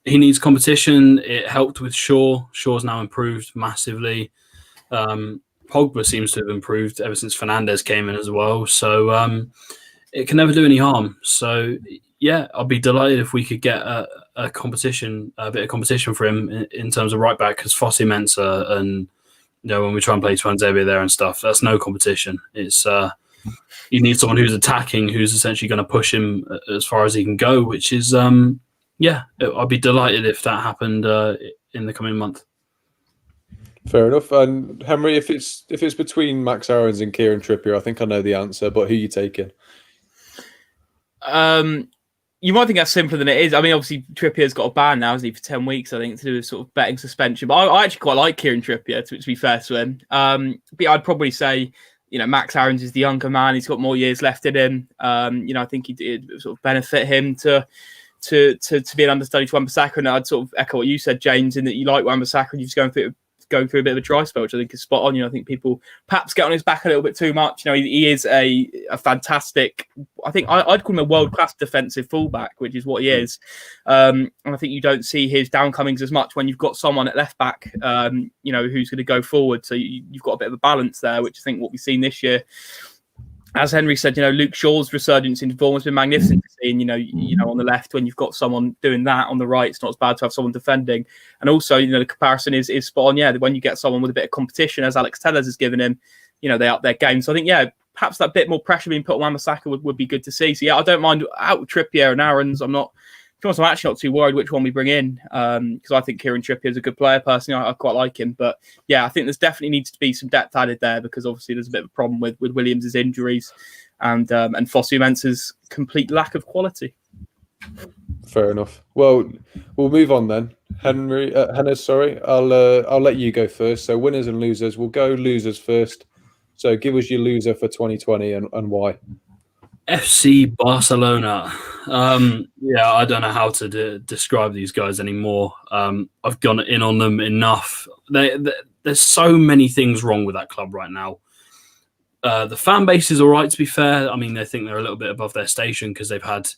he needs competition. It helped with Shaw. Shaw's now improved massively. Pogba seems to have improved ever since Fernandes came in as well. So it can never do any harm. So yeah, I'd be delighted if we could get a bit of competition for him in terms of right back, because Fossey Mensah and when we try and play Tuanzebe there and stuff, that's no competition. It's you need someone who's attacking, who's essentially going to push him as far as he can go, which is I'd be delighted if that happened in the coming month. Fair enough. And Henry, if it's between Max Aarons and Kieran Trippier, I think I know the answer, but who are you taking? You might think that's simpler than it is. I mean, obviously, Trippier's got a ban now, hasn't he, for 10 weeks, I think, to do with sort of betting suspension. But I actually quite like Kieran Trippier, to be fair to him. But I'd probably say, Max Aarons is the younger man. He's got more years left in him. I think it sort of benefit him to to be an understudy to Wan-Bissaka, and I'd sort of echo what you said, James, in that you like Wan-Bissaka and you're just going through a bit of a dry spell, which I think is spot on. I think people perhaps get on his back a little bit too much. He is a fantastic, I think I'd call him a world-class defensive fullback, which is what he is. And I think you don't see his downcomings as much when you've got someone at left back, who's going to go forward. So you've got a bit of a balance there, which I think what we've seen this year. As Henry said, Luke Shaw's resurgence in form has been magnificent to see. And, on the left, when you've got someone doing that, on the right, it's not as bad to have someone defending. And also, the comparison is spot on. Yeah, when you get someone with a bit of competition, as Alex Tellers has given him, they up their game. So I think, perhaps that bit more pressure being put on Wan-Bissaka would be good to see. So, I don't mind out with Trippier and Aarons. I'm actually not too worried which one we bring in, because I think Kieran Trippier is a good player. Personally, I quite like him. But I think there's definitely needs to be some depth added there, because obviously there's a bit of a problem with Williams' injuries and Fosu Mensah's complete lack of quality. Fair enough. Well, we'll move on then. Hennes, sorry. I'll let you go first. So winners and losers. We'll go losers first. So give us your loser for 2020 and why. FC Barcelona. I don't know how to describe these guys anymore. I've gone in on them enough. There's so many things wrong with that club right now. The fan base is all right, to be fair. I mean, they think they're a little bit above their station because they've had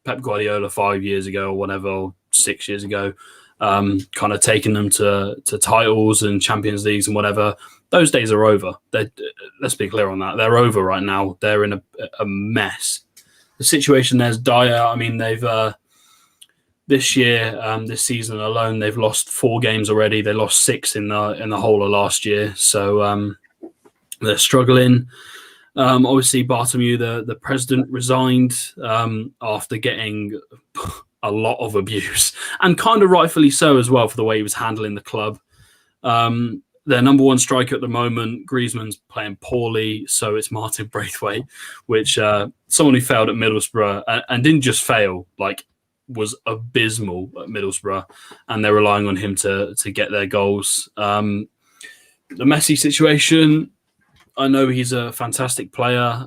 Pep Guardiola 5 years ago or whatever, or 6 years ago, kind of taking them to titles and Champions Leagues and whatever. Those days are over. Let's be clear on that. They're over right now. They're in a mess. The situation there's dire. I mean, they've this season alone, they've lost 4 games already. They lost 6 in the whole of last year. So they're struggling. Obviously, Bartomeu, the president, resigned after getting a lot of abuse, and kind of rightfully so as well for the way he was handling the club. Their number one striker at the moment, Griezmann's playing poorly, so it's Martin Braithwaite, which someone who failed at Middlesbrough and didn't just fail, was abysmal at Middlesbrough, and they're relying on him to get their goals. The Messi situation, I know he's a fantastic player,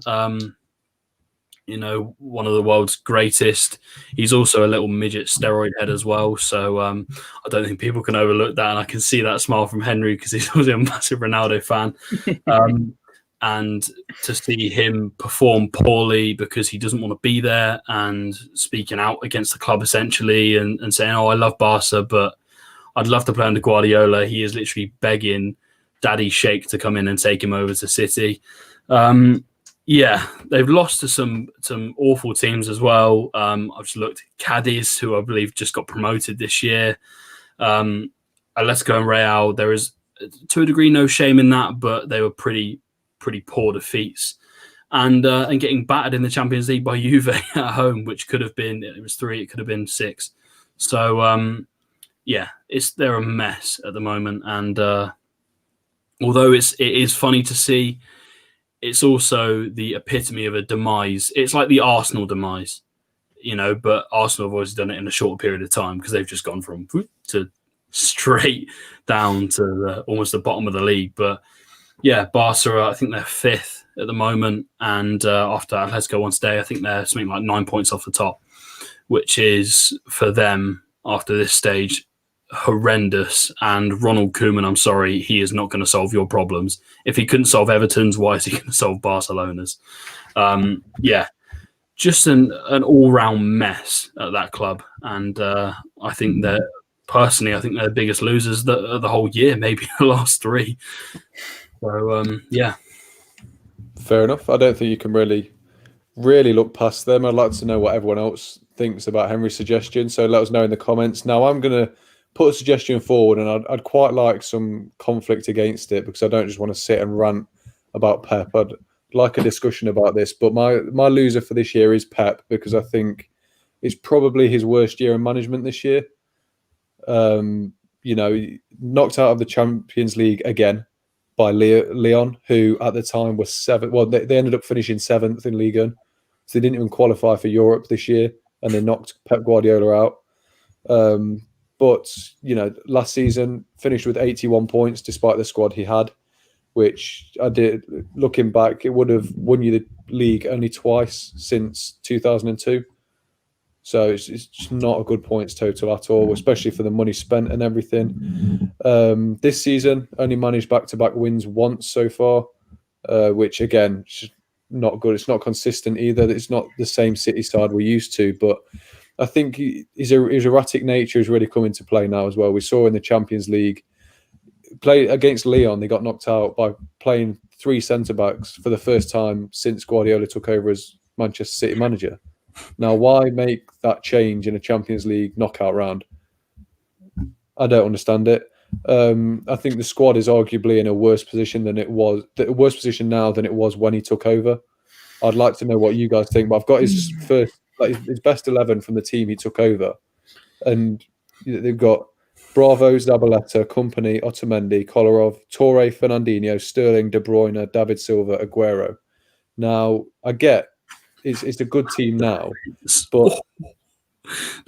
one of the world's greatest. He's also a little midget steroid head as well. So I don't think people can overlook that. And I can see that smile from Henry because he's also a massive Ronaldo fan. And to see him perform poorly because he doesn't want to be there and speaking out against the club essentially and saying, I love Barca, but I'd love to play under Guardiola. He is literally begging Daddy Sheikh to come in and take him over to City. They've lost to some awful teams as well. I've just looked at Cadiz, who I believe just got promoted this year. Atletico and Real, there is to a degree no shame in that, but they were pretty poor defeats. And getting battered in the Champions League by Juve at home, which could have been, it was 3, it could have been 6. So, they're a mess at the moment. And although it is funny to see, it's also the epitome of a demise. It's like the Arsenal demise, but Arsenal have always done it in a short period of time because they've just gone from to straight down to almost the bottom of the league. But Barca, I think they're 5th at the moment. And after Atletico won today, I think they're something like 9 points off the top, which is for them after this stage horrendous. And Ronald Koeman, I'm sorry, he is not going to solve your problems. If he couldn't solve Everton's, why is he going to solve Barcelona's? Just an all-round mess at that club. And I think they're the biggest losers the whole year, maybe the last 3. So fair enough. I don't think you can really look past them. I'd like to know what everyone else thinks about Henry's suggestion, so let us know in the comments. Now I'm going to put a suggestion forward, and I'd quite like some conflict against it because I don't just want to sit and rant about Pep. I'd like a discussion about this, but my loser for this year is Pep because I think it's probably his worst year in management this year. Knocked out of the Champions League again by Lyon, who at the time was 7th. Well, they ended up finishing 7th in Ligue 1, so they didn't even qualify for Europe this year, and they knocked Pep Guardiola out. But, last season finished with 81 points despite the squad he had, which looking back, it would have won you the league only twice since 2002. So it's just not a good points total at all, especially for the money spent and everything. This season, only managed back-to-back wins once so far, which again, is not good. It's not consistent either. It's not the same City side we're used to, but I think his erratic nature is really coming to play now as well. We saw in the Champions League, play against Lyon, they got knocked out by playing 3 centre-backs for the first time since Guardiola took over as Manchester City manager. Now, why make that change in a Champions League knockout round? I don't understand it. I think the squad is arguably in a worse position than it was. A worse position now than it was when he took over. I'd like to know what you guys think, but I've got his his best 11 from the team he took over, and they've got Bravo, Zabaleta, Kompany, Otamendi, Kolarov, Torre, Fernandinho, Sterling, De Bruyne, David Silva, Aguero. Now, I get it's a good team now, but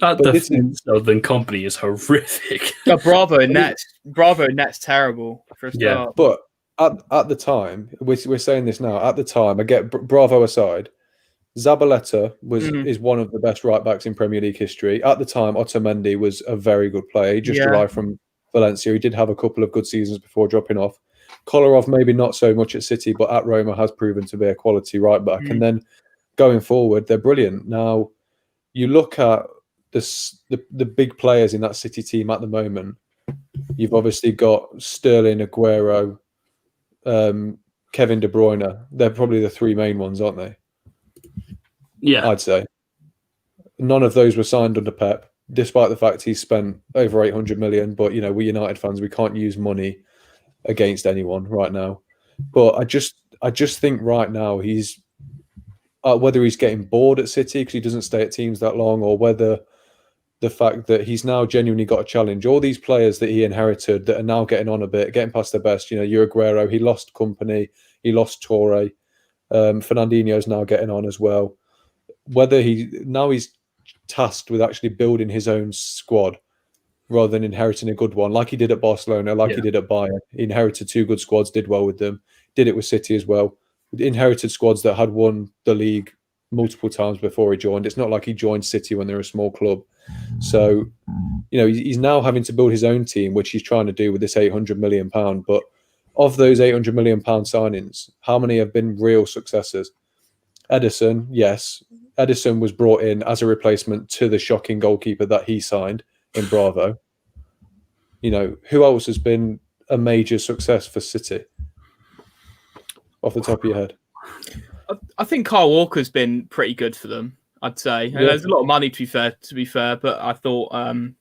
that defense of the Kompany is horrific. Bravo and Net's terrible for a start. Yeah, but at the time, we're saying this now. At the time, I get Bravo aside, Zabaleta is one of the best right backs in Premier League history. At the time, Otamendi was a very good player. He just arrived from Valencia. He did have a couple of good seasons before dropping off. Kolarov maybe not so much at City, but at Roma has proven to be a quality right back. And then going forward, they're brilliant. Now, you look at the big players in that City team at the moment. You've obviously got Sterling, Aguero, Kevin De Bruyne. They're probably the 3 main ones, aren't they? Yeah, I'd say. None of those were signed under Pep, despite the fact he's spent over 800 million. But, we're United fans. We can't use money against anyone right now. But I just think right now he's whether he's getting bored at City because he doesn't stay at teams that long, or whether the fact that he's now genuinely got a challenge. All these players that he inherited that are now getting on a bit, getting past their best. Your Aguero, he lost Kompany, he lost Torre. Fernandinho's now getting on as well. Whether he's tasked with actually building his own squad rather than inheriting a good one, like he did at Barcelona, he did at Bayern. He inherited 2 good squads, did well with them, did it with City as well. Inherited squads that had won the league multiple times before he joined. It's not like he joined City when they're a small club. So, he's now having to build his own team, which he's trying to do with this £800 million. But of those £800 million signings, how many have been real successes? Ederson, yes. Ederson was brought in as a replacement to the shocking goalkeeper that he signed in Bravo. Who else has been a major success for City? Off the top of your head. I think Kyle Walker's been pretty good for them, I'd say. And there's a lot of money to be fair, but I thought Kyle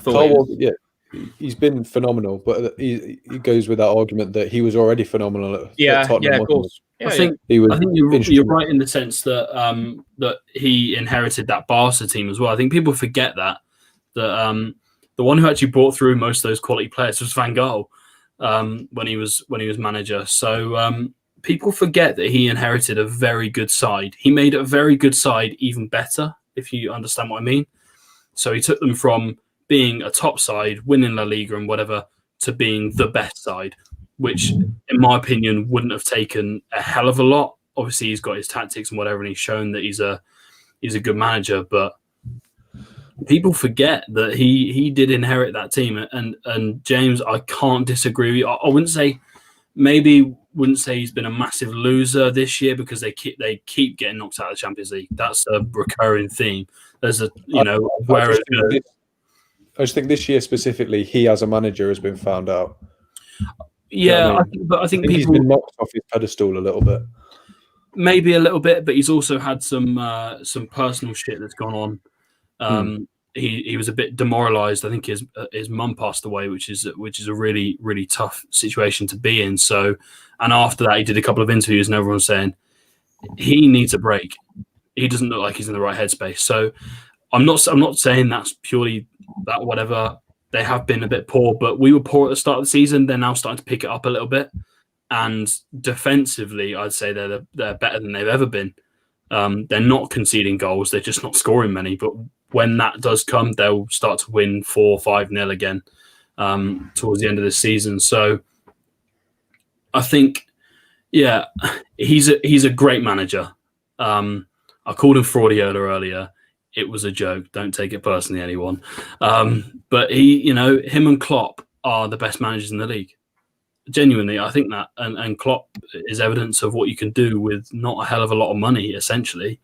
Walker, he's been phenomenal, but he goes with that argument that he was already phenomenal at Tottenham. Yeah, of course. I think you're right in the sense that that he inherited that Barca team as well. I think people forget that the one who actually brought through most of those quality players was Van Gaal when he was manager. So people forget that he inherited a very good side. He made a very good side even better, if you understand what I mean. So he took them from being a top side, winning La Liga and whatever, to being the best side, which, in my opinion, wouldn't have taken a hell of a lot. Obviously, he's got his tactics and whatever, and he's shown that he's a good manager. But people forget that he did inherit that team. And James, I can't disagree with you. I wouldn't say he's been a massive loser this year because they keep getting knocked out of the Champions League. That's a recurring theme. There's I just think this year specifically, he as a manager has been found out. Yeah, I think people, he's been knocked off his pedestal a little bit. Maybe a little bit, but he's also had some personal shit that's gone on. He was a bit demoralised. I think his mum passed away, which is a really, really tough situation to be in. So, and after that, he did a couple of interviews, and everyone's saying he needs a break. He doesn't look like he's in the right headspace. So, I'm not saying that's purely that whatever. They have been a bit poor, but we were poor at the start of the season. They're now starting to pick it up a little bit, and defensively, I'd say they're better than they've ever been. They're not conceding goals; they're just not scoring many. But when that does come, they'll start to win 4-5-0 again towards the end of the season. So I think, he's a great manager. I called him Fraudiola earlier. it was a joke. Don't take it personally, anyone. But him and Klopp are the best managers in the league. Genuinely, I think that, and Klopp is evidence of what you can do with not a hell of a lot of money, essentially.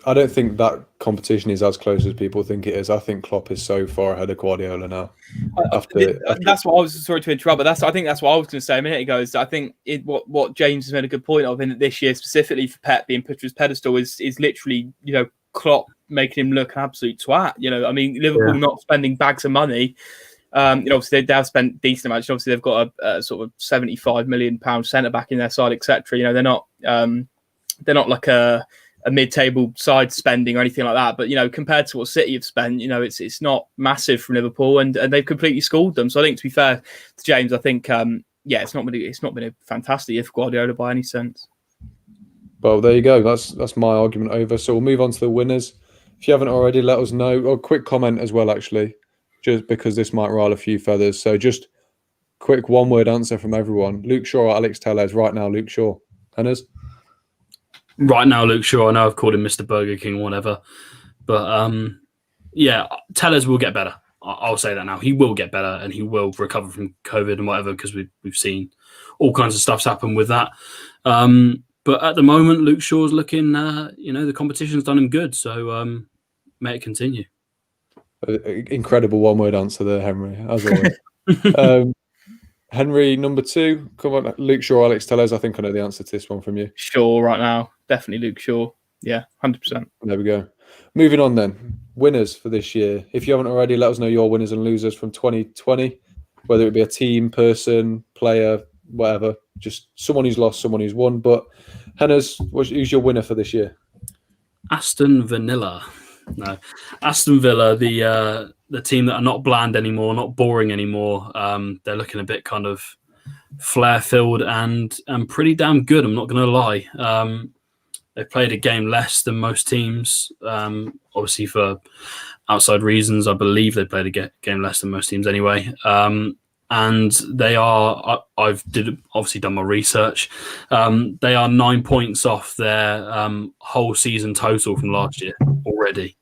I don't think that competition is as close as people think it is. I think Klopp is so far ahead of Guardiola now. That's what I was, sorry to interrupt, but I think that's what I was going to say a minute ago. Is I think what James has made a good point of in this year, specifically for Pep being put to his pedestal, is literally Klopp making him look an absolute twat. I mean, Liverpool not spending bags of money. Obviously they have spent decent amounts. Obviously they've got a sort of £75 million centre back in their side, etc. They're not like a mid-table side spending or anything like that. But compared to what City have spent, it's not massive from Liverpool, and they've completely schooled them. So I think, to be fair to James, I think it's not been a fantastic year for Guardiola by any sense. Well, there you go. That's my argument over. So we'll move on to the winners. If you haven't already, let us know. Or quick comment as well, actually, just because this might rile a few feathers. So just quick one-word answer from everyone. Luke Shaw or Alex Tellez? Right now, Luke Shaw. Hennes? Right now, Luke Shaw. I know I've called him Mr. Burger King or whatever. But, Tellez will get better. I'll say that now. He will get better, and he will recover from COVID and whatever, because we've seen all kinds of stuff's happen with that. But at the moment, Luke Shaw's looking, the competition's done him good. So may it continue. Incredible one-word answer there, Henry, as always. Henry, number 2. Come on, Luke Shaw, Alex Tellez. I think I know the answer to this one from you. Shaw right now. Definitely Luke Shaw. Yeah, 100%. There we go. Moving on then. Winners for this year. If you haven't already, let us know your winners and losers from 2020, whether it be a team, person, player, whatever. Just someone who's lost, someone who's won. But Hennes, who's your winner for this year? Aston Villa, the team that are not bland anymore, not boring anymore. They're looking a bit kind of flair-filled and pretty damn good. I'm not going to lie. They played a game less than most teams. Obviously, for outside reasons, I believe they played a game less than most teams anyway. And they are. I've obviously done my research. They are 9 points off their whole season total from last year already,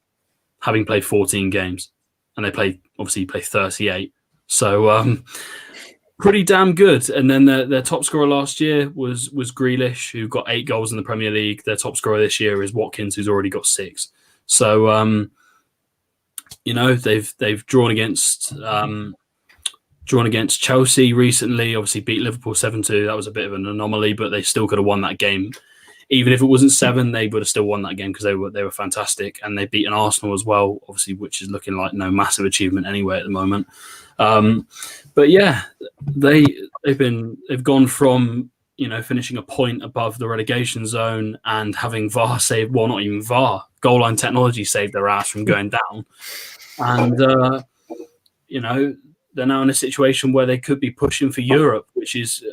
having played 14 games, and they play 38. So pretty damn good. And then their top scorer last year was Grealish, who got 8 goals in the Premier League. Their top scorer this year is Watkins, who's already got 6. So they've drawn against Chelsea recently. Obviously beat Liverpool 7-2. That was a bit of an anomaly, but they still could have won that game. Even if it wasn't 7, they would have still won that game because they were fantastic. And they beat an Arsenal as well, obviously, which is looking like no massive achievement anyway at the moment. But yeah, they've gone from finishing a point above the relegation zone and having VAR saved, well, not even VAR, goal line technology saved their ass from going down, and they're now in a situation where they could be pushing for Europe, which is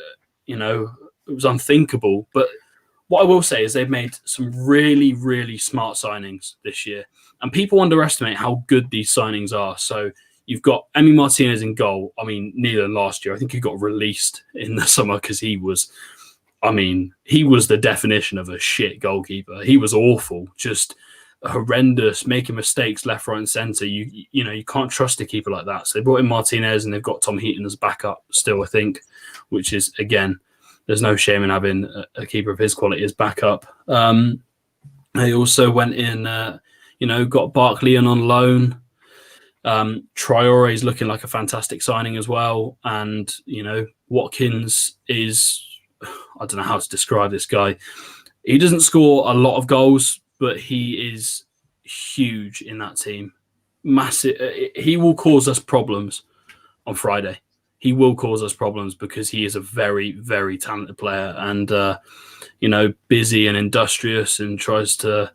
it was unthinkable. But what I will say is they've made some really, really smart signings this year, and people underestimate how good these signings are. So you've got Emi Martinez in goal. I mean, neither than last year. I think he got released in the summer because he was the definition of a shit goalkeeper. He was awful, just horrendous, making mistakes left, right, and centre. You can't trust a keeper like that. So they brought in Martinez, and they've got Tom Heaton as backup still, I think, which is, again, there's no shame in having a keeper of his quality as backup. They also went in, got Barkley in on loan. Traore is looking like a fantastic signing as well, and Watkins is, I don't know how to describe this guy. He doesn't score a lot of goals, but he is huge in that team. Massive. He will cause us problems on Friday. He will cause us problems because he is a very, very talented player, and busy and industrious, and tries to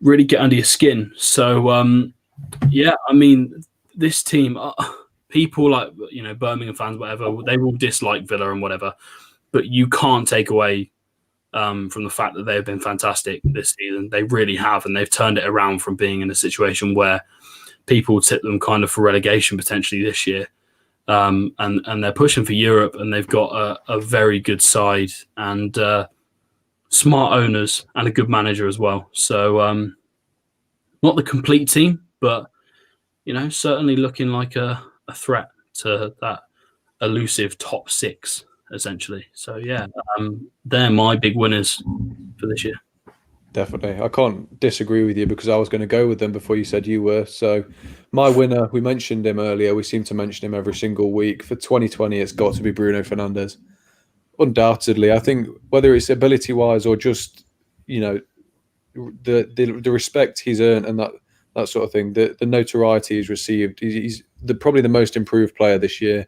really get under your skin. So. Yeah, I mean, this team, people like, Birmingham fans, whatever, they will dislike Villa and whatever, but you can't take away from the fact that they've been fantastic this season. They really have, and they've turned it around from being in a situation where people tip them kind of for relegation potentially this year. And they're pushing for Europe, and they've got a very good side, and smart owners and a good manager as well. So not the complete team, but certainly looking like a threat to that elusive top 6, essentially. So yeah, they're my big winners for this year. Definitely. I can't disagree with you because I was going to go with them before you said you were. So my winner, we mentioned him earlier. We seem to mention him every single week. For 2020, it's got to be Bruno Fernandes. Undoubtedly. I think whether it's ability-wise or just, the respect he's earned and that sort of thing, the notoriety he's received, he's probably the most improved player this year.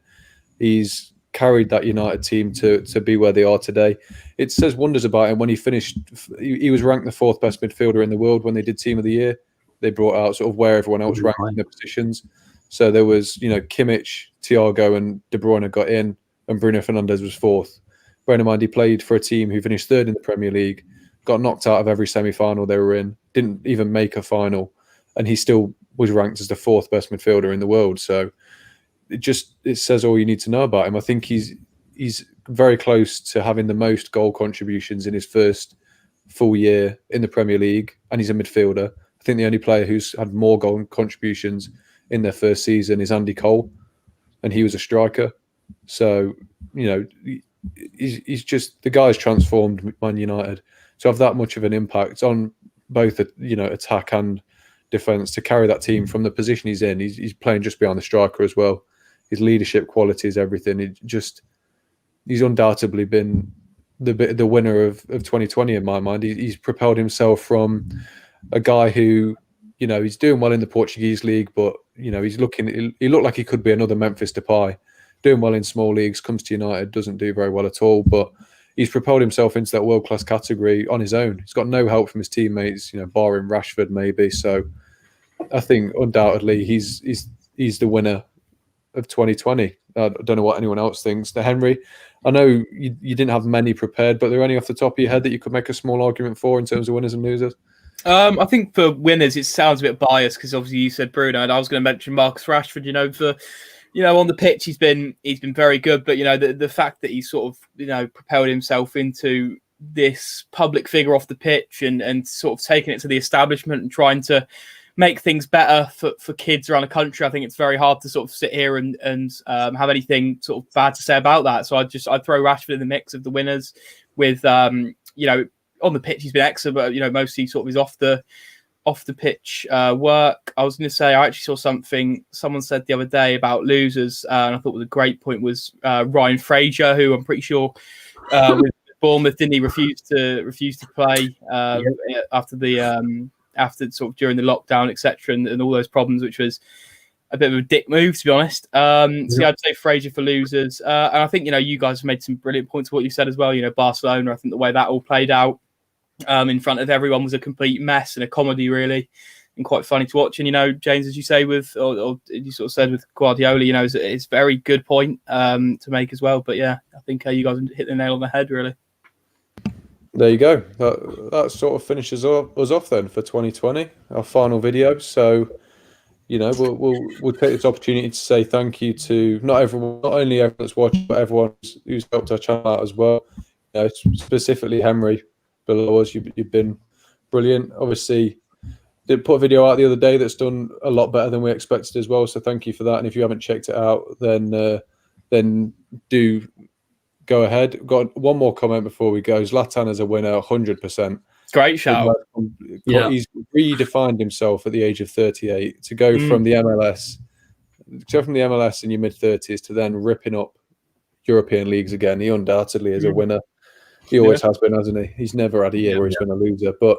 He's carried that United team to be where they are today. It says wonders about him when he finished. He was ranked the 4th best midfielder in the world when they did Team of the Year. They brought out sort of where everyone else ranked in the positions. So there was, Kimmich, Thiago and De Bruyne got in and Bruno Fernandes was 4th. Bear in mind, he played for a team who finished 3rd in the Premier League, got knocked out of every semi-final they were in, didn't even make a final, and he still was ranked as the 4th best midfielder in the world. So it says all you need to know about him. I think he's very close to having the most goal contributions in his first full year in the Premier League, and he's a midfielder. I think the only player who's had more goal contributions in their first season is Andy Cole, and he was a striker. So, he's just, the guy's transformed Man United to have that much of an impact on both, attack and defence, to carry that team from the position he's in. He's playing just behind the striker as well. His leadership qualities, everything. He's undoubtedly been the winner of 2020 in my mind. He's propelled himself from a guy who, he's doing well in the Portuguese league, but he looked like he could be another Memphis Depay, doing well in small leagues, comes to United, doesn't do very well at all, but he's propelled himself into that world-class category on his own. He's got no help from his teammates, barring Rashford maybe. So I think undoubtedly he's the winner of 2020. I don't know what anyone else thinks. Now, Henry, I know you didn't have many prepared, but are there any off the top of your head that you could make a small argument for in terms of winners and losers? I think for winners, it sounds a bit biased because obviously you said Bruno, and I was going to mention Marcus Rashford. On the pitch, he's been very good, but the fact that he's sort of propelled himself into this public figure off the pitch and sort of taking it to the establishment and trying to make things better for kids around the country. I think it's very hard to sort of sit here and have anything sort of bad to say about that. So I'd throw Rashford in the mix of the winners. With on the pitch he's been excellent, but mostly sort of his off the pitch work. I was going to say I actually saw something someone said the other day about losers, and I thought was a great point was Ryan Fraser, who I'm pretty sure with Bournemouth, didn't he refuse to play after sort of during the lockdown, etc., and all those problems, which was a bit of a dick move, to be honest. So I'd say Fraser for losers. And I think, you guys have made some brilliant points to what you said as well. Barcelona, I think the way that all played out in front of everyone was a complete mess and a comedy, really, and quite funny to watch. And, James, as you say, or you sort of said with Guardiola, it's a very good point to make as well. But yeah, I think you guys hit the nail on the head, really. There you go. That sort of finishes us off then for 2020, our final video. So, we'll take this opportunity to say thank you to not only everyone that's watched, but everyone who's helped our channel out as well. Specifically Henry below us, you've been brilliant. Obviously, did put a video out the other day that's done a lot better than we expected as well. So thank you for that. And if you haven't checked it out, then do go ahead. Got one more comment before we go. Zlatan as a winner, 100%. Great shout. Yeah. He's redefined himself at the age of 38 to go from the MLS, in your mid-30s to then ripping up European leagues again. He undoubtedly is a winner. He always has been, hasn't he? He's never had a year where he's been a loser. But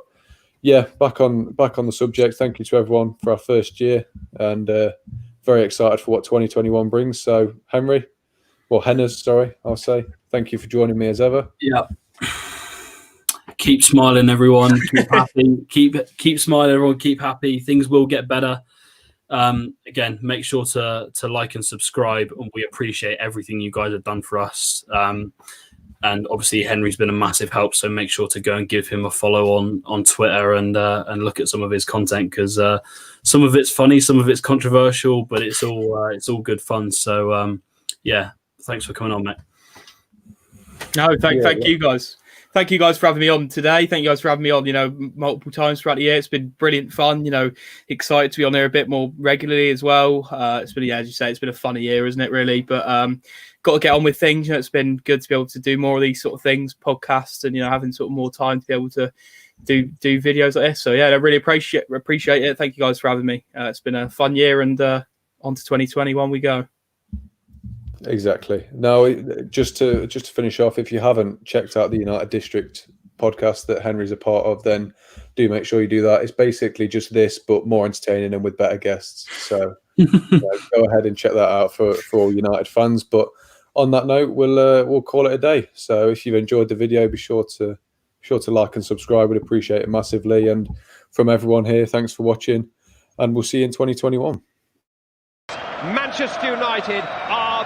yeah, back on the subject. Thank you to everyone for our first year, and very excited for what 2021 brings. So Henners, sorry, I'll say thank you for joining me as ever. Yeah. Keep smiling, everyone. Keep happy. Keep smiling, everyone. Keep happy. Things will get better. Again, make sure to like and subscribe, and we appreciate everything you guys have done for us. And obviously, Henry's been a massive help. So make sure to go and give him a follow on Twitter and look at some of his content, because some of it's funny, some of it's controversial, but it's all good fun. So yeah, thanks for coming on, mate. No, thank you guys. thank you guys for having me on today. Thank you guys for having me on, multiple times throughout the year. It's been brilliant fun, excited to be on there a bit more regularly as well. It's been, as you say, it's been a funny year, isn't it, really? But got to get on with things. It's been good to be able to do more of these sort of things, podcasts, and, having sort of more time to be able to do videos like this. So, yeah, I really appreciate it. Thank you guys for having me. It's been a fun year, and on to 2021 we go. Exactly. Now, just to finish off, if you haven't checked out the United District podcast that Henry's a part of, then do make sure you do that. It's basically just this, but more entertaining and with better guests. So go ahead and check that out for all United fans. But on that note, we'll call it a day. So if you've enjoyed the video, be sure to like and subscribe. We'd appreciate it massively. And from everyone here, thanks for watching, and we'll see you in 2021. Manchester United are